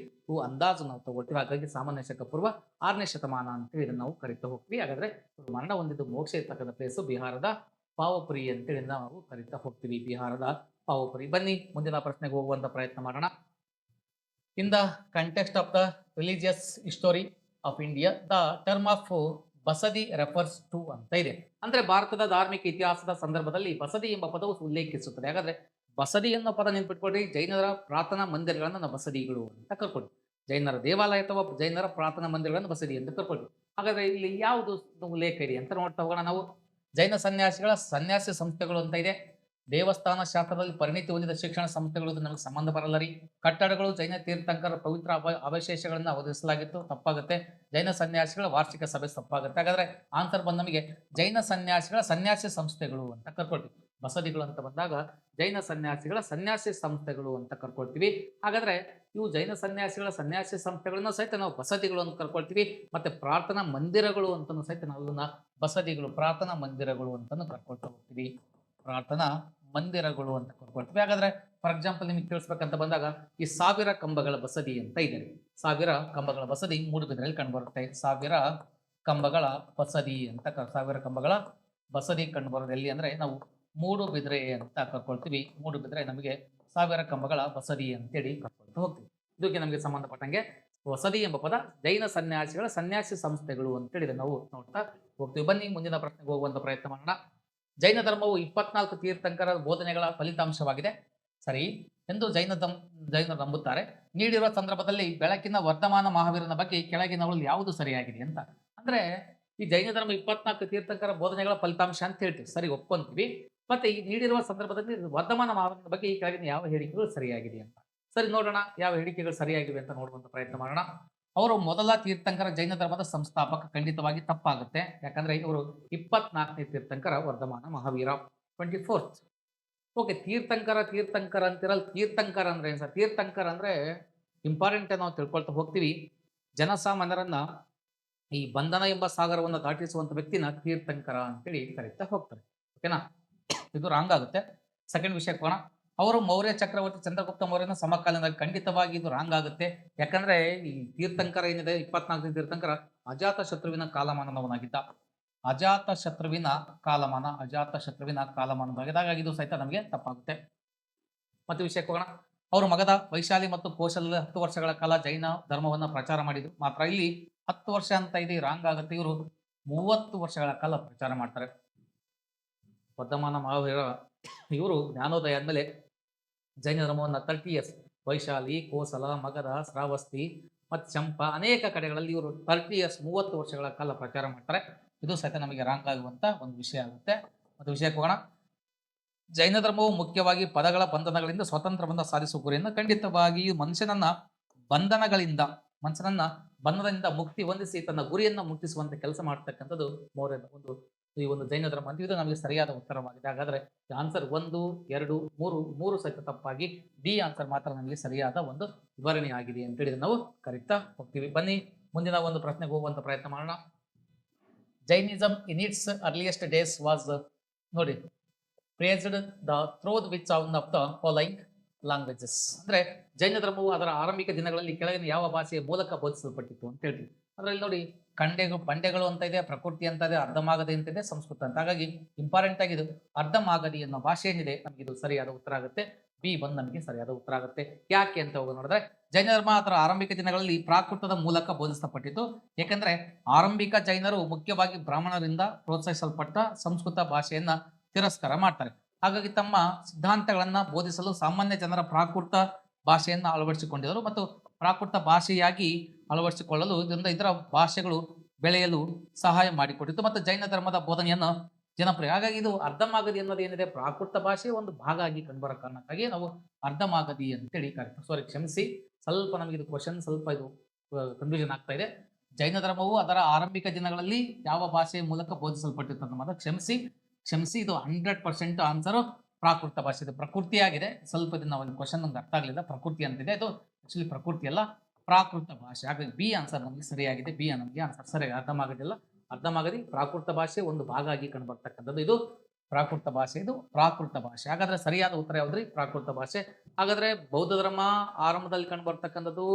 ಅಂದಾಜು ನಾವು ತಗೊಳ್ತೀವಿ. ಹಾಗಾಗಿ ಸಾಮಾನ್ಯ ಶಕ ಪೂರ್ವ 6ನೇ ಶತಮಾನ ಅಂತೇಳಿ ಇದನ್ನು ನಾವು ಕರಿತಾ ಹೋಗ್ತೀವಿ. ಹಾಗಾದ್ರೆ ಮರಣ ಹೊಂದಿದ್ದು ಮೋಕ್ಷ ಇರ್ತಕ್ಕಂಥ ಪ್ಲೇಸು ಬಿಹಾರದ ಪಾವಪುರಿ ಅಂತೇಳಿ ನಾವು ಕರಿತಾ ಹೋಗ್ತೀವಿ, ಬಿಹಾರದ ಪಾವಪುರಿ. ಬನ್ನಿ ಮುಂದಿನ ಪ್ರಶ್ನೆಗೆ ಹೋಗುವಂತ ಪ್ರಯತ್ನ ಮಾಡೋಣ. In the context of the religious history of India the term of ಬಸದಿ ರೆಫರ್ಸ್ ಟು ಅಂತ ಇದೆ. ಅಂದ್ರೆ ಭಾರತದ ಧಾರ್ಮಿಕ ಇತಿಹಾಸದ ಸಂದರ್ಭದಲ್ಲಿ ಬಸದಿ ಎಂಬ ಪದವು ಉಲ್ಲೇಖಿಸುತ್ತದೆ. ಹಾಗಾದ್ರೆ ಬಸದಿ ಅನ್ನೋ ಪದ ನೆನ್ಪಿಟ್ಕೊಳ್ರಿ. ಜೈನರ ಪ್ರಾರ್ಥನಾ ಮಂದಿರಗಳನ್ನ ನಾವು ಬಸದಿಗಳು ಅಂತ ಕರ್ಕೊಳ್ರಿ. ಜೈನರ ದೇವಾಲಯ ಅಥವಾ ಜೈನರ ಪ್ರಾರ್ಥನಾ ಮಂದಿರಗಳನ್ನು ಬಸದಿ ಅಂತ ಕರ್ಕೊಳ್ರಿ. ಹಾಗಾದ್ರೆ ಇಲ್ಲಿ ಯಾವುದು ಉಲ್ಲೇಖ ಇದೆ ಅಂತ ನೋಡ್ತಾ ಹೋಗೋಣ ನಾವು. ಜೈನ ಸನ್ಯಾಸಿಗಳ ಸನ್ಯಾಸಿ ಸಂಸ್ಥೆಗಳು ಅಂತ ಇದೆ. ದೇವಸ್ಥಾನ ಶಾಸ್ತ್ರದಲ್ಲಿ ಪರಿಣಿತಿ ಹೊಂದಿದ ಶಿಕ್ಷಣ ಸಂಸ್ಥೆಗಳು ನಮಗೆ ಸಂಬಂಧ ಬರಲ್ಲ ರೀ. ಕಟ್ಟಡಗಳು ಜೈನ ತೀರ್ಥಂಕರ ಪವಿತ್ರ ಅವಶೇಷಗಳನ್ನು ಒದಗಿಸಲಾಗಿತ್ತು, ತಪ್ಪಾಗುತ್ತೆ. ಜೈನ ಸನ್ಯಾಸಿಗಳ ವಾರ್ಷಿಕ ಸಭೆ, ತಪ್ಪಾಗುತ್ತೆ. ಹಾಗಾದ್ರೆ ಆನ್ಸರ್ ಬಂದ ನಮಗೆ ಜೈನ ಸನ್ಯಾಸಿಗಳ ಸನ್ಯಾಸಿ ಸಂಸ್ಥೆಗಳು ಅಂತ ಕರ್ಕೊಳ್ತೀವಿ. ಬಸದಿಗಳು ಅಂತ ಬಂದಾಗ ಜೈನ ಸನ್ಯಾಸಿಗಳ ಸನ್ಯಾಸಿ ಸಂಸ್ಥೆಗಳು ಅಂತ ಕರ್ಕೊಳ್ತೀವಿ. ಹಾಗಾದ್ರೆ ಇವು ಜೈನ ಸನ್ಯಾಸಿಗಳ ಸನ್ಯಾಸಿ ಸಂಸ್ಥೆಗಳನ್ನ ಸಹಿತ ನಾವು ಬಸದಿಗಳು ಅಂತ ಕರ್ಕೊಳ್ತೀವಿ. ಮತ್ತೆ ಪ್ರಾರ್ಥನಾ ಮಂದಿರಗಳು ಅಂತಲೂ ಸಹಿತ ನಾವು ಇವನ್ನ ಬಸದಿಗಳು, ಪ್ರಾರ್ಥನಾ ಮಂದಿರಗಳು ಅಂತಾನು ಕರ್ಕೊಳ್ತಾ ಹೋಗ್ತೀವಿ. ಪ್ರಾರ್ಥನಾ ಮಂದಿರಗಳು ಅಂತ ಕರ್ಕೊಳ್ತೀವಿ. ಹಾಗಾದ್ರೆ ಫಾರ್ ಎಕ್ಸಾಂಪಲ್ ನಿಮಗೆ ತಿಳಿಸ್ಬೇಕಂತ ಬಂದಾಗ ಈ 1000 ಕಂಬಗಳ ಬಸದಿ ಅಂತ ಇದೆ. 1000 ಕಂಬಗಳ ಬಸದಿ ಮೂಡುಬಿದಿರೆಯಲ್ಲಿ ಕಂಡುಬರುತ್ತೆ. 1000 ಕಂಬಗಳ ಬಸದಿ ಅಂತ 1000 ಕಂಬಗಳ ಬಸದಿ ಕಂಡುಬರೋದು ಎಲ್ಲಿ ಅಂದ್ರೆ ನಾವು ಮೂಡುಬಿದಿರೆ ಅಂತ ಕರ್ಕೊಳ್ತೀವಿ. ಮೂಡುಬಿದಿರೆ ನಮಗೆ 1000 ಕಂಬಗಳ ಬಸದಿ ಅಂತೇಳಿ ಕರ್ಕೊಳ್ತಾ ಹೋಗ್ತೀವಿ. ಇದಕ್ಕೆ ನಮಗೆ ಸಂಬಂಧಪಟ್ಟಂಗೆ ವಸದಿ ಎಂಬ ಪದ ಜೈನ ಸನ್ಯಾಸಿಗಳ ಸನ್ಯಾಸಿ ಸಂಸ್ಥೆಗಳು ಅಂತೇಳಿದ್ರೆ ನಾವು ನೋಡ್ತಾ ಹೋಗ್ತೀವಿ. ಬನ್ನಿ ಮುಂದಿನ ಪ್ರಶ್ನೆಗೆ ಹೋಗುವಂತ ಪ್ರಯತ್ನ ಮಾಡೋಣ. ಜೈನ ಧರ್ಮವು 24 ತೀರ್ಥಂಕರ ಬೋಧನೆಗಳ ಫಲಿತಾಂಶವಾಗಿದೆ ಸರಿ ಎಂದು ಜೈನರು ನಂಬುತ್ತಾರೆ. ನೀಡಿರುವ ಸಂದರ್ಭದಲ್ಲಿ ಬೆಳಕಿನ ವರ್ಧಮಾನ ಮಹಾವೀರನ ಬಗ್ಗೆ ಕೆಳಗಿನವರಲ್ಲಿ ಯಾವುದು ಸರಿಯಾಗಿದೆ ಅಂತ. ಅಂದ್ರೆ ಈ ಜೈನ ಧರ್ಮ 24 ತೀರ್ಥಂಕರ ಬೋಧನೆಗಳ ಫಲಿತಾಂಶ ಅಂತ ಹೇಳ್ತೀವಿ, ಸರಿ ಒಪ್ಕೊಂತೀವಿ. ಮತ್ತೆ ಈ ನೀಡಿರುವ ಸಂದರ್ಭದಲ್ಲಿ ವರ್ಧಮಾನ ಮಹಾವೀರನ ಬಗ್ಗೆ ಈ ಕೆಳಗಿನ ಯಾವ ಹೇಳಿಕೆಗಳು ಸರಿಯಾಗಿದೆ ಅಂತ. ಸರಿ ನೋಡೋಣ ಯಾವ ಹೇಳಿಕೆಗಳು ಸರಿಯಾಗಿವೆ ಅಂತ ನೋಡುವಂತ ಪ್ರಯತ್ನ ಮಾಡೋಣ. ಅವರು ಮೊದಲ ತೀರ್ಥಂಕರ ಜೈನ ಧರ್ಮದ ಸಂಸ್ಥಾಪಕ, ಖಂಡಿತವಾಗಿ ತಪ್ಪಾಗುತ್ತೆ. ಯಾಕಂದ್ರೆ ಇವರು 24ನೇ ತೀರ್ಥಂಕರ ವರ್ಧಮಾನ ಮಹಾವೀರ, 24th. ಓಕೆ, ತೀರ್ಥಂಕರ ಅಂತಿರಲ್ಲ. ತೀರ್ಥಂಕರ ಅಂದ್ರೆ ಏನ್ ಸರ್? ತೀರ್ಥಂಕರ ಅಂದ್ರೆ ಇಂಪಾರ್ಟೆಂಟ್ ನಾವು ತಿಳ್ಕೊಳ್ತಾ ಹೋಗ್ತೀವಿ. ಜನಸಾಮಾನ್ಯರನ್ನ ಈ ಬಂಧನ ಎಂಬ ಸಾಗರವನ್ನು ದಾಟಿಸುವಂತ ವ್ಯಕ್ತಿನ ತೀರ್ಥಂಕರ ಅಂತೇಳಿ ಕರೀತಾ ಹೋಗ್ತಾರೆ. ಓಕೆನಾ, ಇದು ರಾಂಗ್ ಆಗುತ್ತೆ. ಸೆಕೆಂಡ್ ವಿಷಯಕ್ಕೆ ಹೋಗೋಣ. ಅವರು ಮೌರ್ಯ ಚಕ್ರವರ್ತಿ ಚಂದ್ರಗುಪ್ತ ಮೌರ್ಯನ ಸಮಕಾಲೀನ, ಖಂಡಿತವಾಗಿ ಇದು ರಾಂಗ್ ಆಗುತ್ತೆ. ಯಾಕಂದ್ರೆ ಈ ತೀರ್ಥಂಕರ ಏನಿದೆ 24ನೇ ತೀರ್ಥಂಕರ ಅಜಾತ ಶತ್ರುವಿನ ಕಾಲಮಾನವನಾಗಿದ್ದ. ಅಜಾತ ಶತ್ರುವಿನ ಕಾಲಮಾನವಾಗಿದೆ. ಹಾಗಾಗಿ ಇದು ಸಹಿತ ನಮಗೆ ತಪ್ಪಾಗುತ್ತೆ. ಮತ್ತೆ ವಿಷಯಕ್ಕೆ ಹೋಗೋಣ. ಅವರು ಮಗಧ, ವೈಶಾಲಿ ಮತ್ತು ಕೋಶಲದಲ್ಲಿ 10 ವರ್ಷಗಳ ಕಾಲ ಜೈನ ಧರ್ಮವನ್ನ ಪ್ರಚಾರ ಮಾಡಿದ್ರು. ಮಾತ್ರ ಇಲ್ಲಿ 10 ವರ್ಷ ಅಂತ ಇದೆ, ರಾಂಗ್ ಆಗುತ್ತೆ. ಇವರು 30 ವರ್ಷಗಳ ಕಾಲ ಪ್ರಚಾರ ಮಾಡ್ತಾರೆ. ವರ್ಧಮಾನ ಮಹಾವೀರ ಇವರು ಜ್ಞಾನೋದಯ ಆದ್ಮೇಲೆ ಜೈನ ಧರ್ಮವನ್ನು 30 years ವೈಶಾಲಿ, ಕೋಸಲ, ಮಗಧ, ಶ್ರಾವಸ್ತಿ ಮತ್ತು ಚಂಪ ಅನೇಕ ಕಡೆಗಳಲ್ಲಿ ಇವರು 30 years 30 ವರ್ಷಗಳ ಕಾಲ ಪ್ರಚಾರ ಮಾಡ್ತಾರೆ. ಇದು ಸಹಿತ ನಮಗೆ ರಾಂಗ್ ಆಗುವಂತ ಒಂದು ವಿಷಯ ಆಗುತ್ತೆ. ಮತ್ತು ವಿಷಯಕ್ಕೆ ಹೋಗೋಣ. ಜೈನ ಧರ್ಮವು ಮುಖ್ಯವಾಗಿ ಪದಗಳ ಬಂಧನಗಳಿಂದ ಸ್ವತಂತ್ರವನ್ನು ಸಾಧಿಸುವ ಗುರಿಯನ್ನು, ಖಂಡಿತವಾಗಿ ಮನುಷ್ಯನನ್ನ ಬಂಧನದಿಂದ ಮುಕ್ತಿ ಹೊಂದಿಸಿ ತನ್ನ ಗುರಿಯನ್ನ ಮುಟ್ಟಿಸುವಂತ ಕೆಲಸ ಮಾಡ್ತಕ್ಕಂಥದ್ದು ಮೌರ್ಯದ ಈ ಒಂದು ಜೈನ ಧರ್ಮ ಅಂತ. ಇದು ನಮಗೆ ಸರಿಯಾದ ಉತ್ತರವಾಗಿದೆ. ಹಾಗಾದ್ರೆ ಆನ್ಸರ್ 1, 2, 3 ಸಹಿತ ತಪ್ಪಾಗಿ ಡಿ ಆನ್ಸರ್ ಮಾತ್ರ ನಮಗೆ ಸರಿಯಾದ ಒಂದು ವಿವರಣೆ ಆಗಿದೆ ಅಂತ ಹೇಳಿ ನಾವು ಕರೀತಾ ಹೋಗ್ತೀವಿ. ಬನ್ನಿ ಮುಂದಿನ ಒಂದು ಪ್ರಶ್ನೆಗೆ ಹೋಗುವಂತ ಪ್ರಯತ್ನ ಮಾಡೋಣ. Jainism in its earliest days was ನೋಡಿ praised the through which on of the following languages. ಅಂದ್ರೆ ಜೈನ ಧರ್ಮವು ಅದರ ಆರಂಭಿಕ ದಿನಗಳಲ್ಲಿ ಕೆಳಗಿನ ಯಾವ ಭಾಷೆಯ ಮೂಲಕ ಬೋಧಿಸಲ್ಪಟ್ಟಿತ್ತು ಅಂತ ಹೇಳ್ತೀವಿ. ಅದರಲ್ಲಿ ನೋಡಿ ಬಂಡೆಗಳು ಅಂತ ಇದೆ, ಪ್ರಕೃತಿ ಅಂತ ಇದೆ, ಅರ್ಧಮಾಗದಿ ಅಂತ ಇದೆ, ಸಂಸ್ಕೃತ ಅಂತ. ಹಾಗಾಗಿ ಇಂಪಾರ್ಟೆಂಟ್ ಆಗಿದೆ ಅರ್ಧಮಾಗದಿ ಅನ್ನೋ ಭಾಷೆ ಏನಿದೆ ನಮಗೆ ಇದು ಸರಿಯಾದ ಉತ್ತರ ಆಗುತ್ತೆ. ಬಿ ಬಂದ್ ನಮಗೆ ಸರಿಯಾದ ಉತ್ತರ ಆಗುತ್ತೆ. ಯಾಕೆ ಅಂತ ಹೋಗಿ ನೋಡಿದ್ರೆ ಜೈನ ಧರ್ಮ ಅದರ ಆರಂಭಿಕ ದಿನಗಳಲ್ಲಿ ಪ್ರಾಕೃತದ ಮೂಲಕ ಬೋಧಿಸಲ್ಪಟ್ಟಿತ್ತು. ಯಾಕಂದ್ರೆ ಆರಂಭಿಕ ಜೈನರು ಮುಖ್ಯವಾಗಿ ಬ್ರಾಹ್ಮಣರಿಂದ ಪ್ರೋತ್ಸಾಹಿಸಲ್ಪಟ್ಟ ಸಂಸ್ಕೃತ ಭಾಷೆಯನ್ನ ತಿರಸ್ಕಾರ ಮಾಡ್ತಾರೆ. ಹಾಗಾಗಿ ತಮ್ಮ ಸಿದ್ಧಾಂತಗಳನ್ನ ಬೋಧಿಸಲು ಸಾಮಾನ್ಯ ಜನರ ಪ್ರಾಕೃತ ಭಾಷೆಯನ್ನು ಅಳವಡಿಸಿಕೊಂಡಿದ್ದರು ಮತ್ತು ಪ್ರಾಕೃತ ಭಾಷೆಯಾಗಿ ಅಳವಡಿಸಿಕೊಳ್ಳಲು ಇದರ ಭಾಷೆಗಳು ಬೆಳೆಯಲು ಸಹಾಯ ಮಾಡಿಕೊಟ್ಟಿತ್ತು ಮತ್ತು ಜೈನ ಧರ್ಮದ ಬೋಧನೆಯನ್ನು ಜನಪ್ರಿಯ. ಹಾಗಾಗಿ ಇದು ಅರ್ಧಮಾಗದಿ ಅನ್ನೋದು ಏನಿದೆ ಪ್ರಾಕೃತ ಭಾಷೆಯ ಒಂದು ಭಾಗ ಆಗಿ ಕಂಡುಬರೋ ಕಾರಣಕ್ಕಾಗಿ ನಾವು ಅರ್ಧಮಾಗದಿ ಅಂತೇಳಿ ಕರೀತೀವಿ. ಸಾರಿ, ಕ್ಷಮಿಸಿ, ಸ್ವಲ್ಪ ನಮಗೆ ಇದು ಕ್ವಶನ್ ಸ್ವಲ್ಪ ಇದು ಕನ್ಫ್ಯೂಷನ್ ಆಗ್ತಾ ಇದೆ. ಜೈನ ಧರ್ಮವು ಅದರ ಆರಂಭಿಕ ದಿನಗಳಲ್ಲಿ ಯಾವ ಭಾಷೆಯ ಮೂಲಕ ಬೋಧಿಸಲ್ಪಟ್ಟಿತ್ತು ಅಂತ ಮಾತ್ರ ಕ್ಷಮಿಸಿ ಇದು 100% ಆನ್ಸರ್ ಪ್ರಾಕೃತ ಭಾಷೆ. ಇದು ಪ್ರಕೃತಿ ಆಗಿದೆ. ಸ್ವಲ್ಪ ದಿನ ಒಂದು ಕ್ವಶನ್ ನಮ್ಗೆ ಅರ್ಥ ಆಗಲಿಲ್ಲ. ಪ್ರಕೃತಿ ಅಂತಿದೆ, ಇದು ಆಕ್ಚುಲಿ ಪ್ರಕೃತಿ ಅಲ್ಲ, ಪ್ರಾಕೃತ ಭಾಷೆ. ಹಾಗಾಗಿ ಬಿ ಆನ್ಸರ್ ನಮಗೆ ಸರಿಯಾಗಿದೆ. ಬಿ ನಮಗೆ ಆನ್ಸರ್ ಸರಿಯಾಗಿ ಅರ್ಧಮಾಗದಿ ಪ್ರಾಕೃತ ಭಾಷೆ ಒಂದು ಭಾಗ ಆಗಿ ಕಂಡು ಬರ್ತಕ್ಕಂಥದ್ದು. ಇದು ಪ್ರಾಕೃತ ಭಾಷೆ. ಹಾಗಾದ್ರೆ ಸರಿಯಾದ ಉತ್ತರ ಯಾವ್ದ್ರಿ? ಪ್ರಾಕೃತ ಭಾಷೆ. ಹಾಗಾದ್ರೆ ಬೌದ್ಧ ಧರ್ಮ ಆರಂಭದಲ್ಲಿ ಕಂಡು ಬರ್ತಕ್ಕಂಥದ್ದು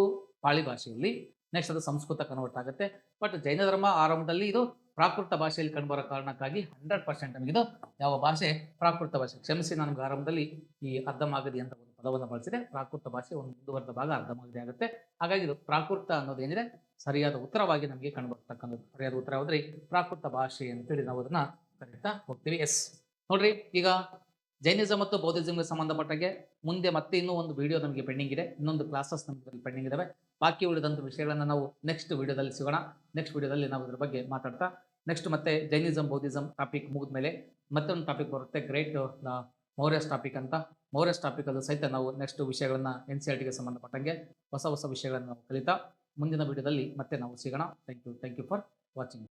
ಪಾಳಿ ಭಾಷೆಯಲ್ಲಿ, ನೆಕ್ಸ್ಟ್ ಅದು ಸಂಸ್ಕೃತ ಕನ್ವರ್ಟ್ ಆಗುತ್ತೆ. ಬಟ್ ಜೈನ ಧರ್ಮ ಆರಂಭದಲ್ಲಿ ಇದು ಪ್ರಾಕೃತ ಭಾಷೆಯಲ್ಲಿ ಕಂಡುಬರೋ ಕಾರಣಕ್ಕಾಗಿ 100% ನಮಗಿದು ಯಾವ ಭಾಷೆ? ಪ್ರಾಕೃತ ಭಾಷೆ. ಕ್ಷಮಿಸಿ, ನನಗೆ ಆರಂಭದಲ್ಲಿ ಈ ಅರ್ಧಮಾಗದಿ ಅಂತ ಒಂದು ಪದವನ್ನು ಬಳಸಿದೆ. ಪ್ರಾಕೃತ ಭಾಷೆ ಒಂದು ಮುಂದುವರೆದ ಭಾಗ ಅರ್ಧಮಾಗದಿ ಆಗುತ್ತೆ. ಹಾಗಾಗಿ ಇದು ಪ್ರಾಕೃತ ಅನ್ನೋದು ಏನಿದೆ ಸರಿಯಾದ ಉತ್ತರವಾಗಿ ನಮಗೆ ಕಂಡುಬರ್ತಕ್ಕಂಥದ್ದು. ಸರಿಯಾದ ಉತ್ತರ ಯಾವ್ದ್ರಿ? ಪ್ರಾಕೃತ ಭಾಷೆ ಅಂತೇಳಿ ನಾವು ಅದನ್ನ ಕರೀತಾ ಹೋಗ್ತೀವಿ. ಎಸ್ ನೋಡ್ರಿ, ಈಗ ಜೈನಿಸಂ ಮತ್ತು ಬೌದ್ಧಿಸಂಗೆ ಸಂಬಂಧಪಟ್ಟಂಗೆ ಮುಂದೆ ಮತ್ತೆ ಇನ್ನೂ ಒಂದು ವಿಡಿಯೋ ನಮಗೆ ಪೆಂಡಿಂಗ್ ಇದೆ, ಇನ್ನೊಂದು ಕ್ಲಾಸಸ್ ನಮಗೆ ಪೆಂಡಿಂಗ್ ಇದಾವೆ. ಬಾಕಿ ಉಳಿದಂಥ ವಿಷಯಗಳನ್ನು ನಾವು ನೆಕ್ಸ್ಟ್ ವಿಡಿಯೋದಲ್ಲಿ ಸಿಗೋಣ. ನೆಕ್ಸ್ಟ್ ವಿಡಿಯೋದಲ್ಲಿ ನಾವು ಇದ್ರ ಬಗ್ಗೆ ಮಾತಾಡ್ತಾ ನೆಕ್ಸ್ಟ್ ಮತ್ತೆ ಜೈನಿಸಂ ಬೌದ್ಧಿಸಂ ಟಾಪಿಕ್ ಮುಗಿದ ಮೇಲೆ ಮತ್ತೊಂದು ಟಾಪಿಕ್ ಬರುತ್ತೆ, ಗ್ರೇಟ್ ಮೌರ್ಯಸ್ ಟಾಪಿಕ್ ಅಂತ. ಮೌರ್ಯಸ್ ಟಾಪಿಕ್ ಅದು ಸಹಿತ ನಾವು ನೆಕ್ಸ್ಟ್ ವಿಷಯಗಳನ್ನ NCERTಗೆ ಸಂಬಂಧಪಟ್ಟಂಗೆ ಹೊಸ ವಿಷಯಗಳನ್ನು ನಾವು ಕಲಿತಾ ಮುಂದಿನ ವಿಡಿಯೋದಲ್ಲಿ ಮತ್ತೆ ನಾವು ಸಿಗೋಣ. Thank you for watching.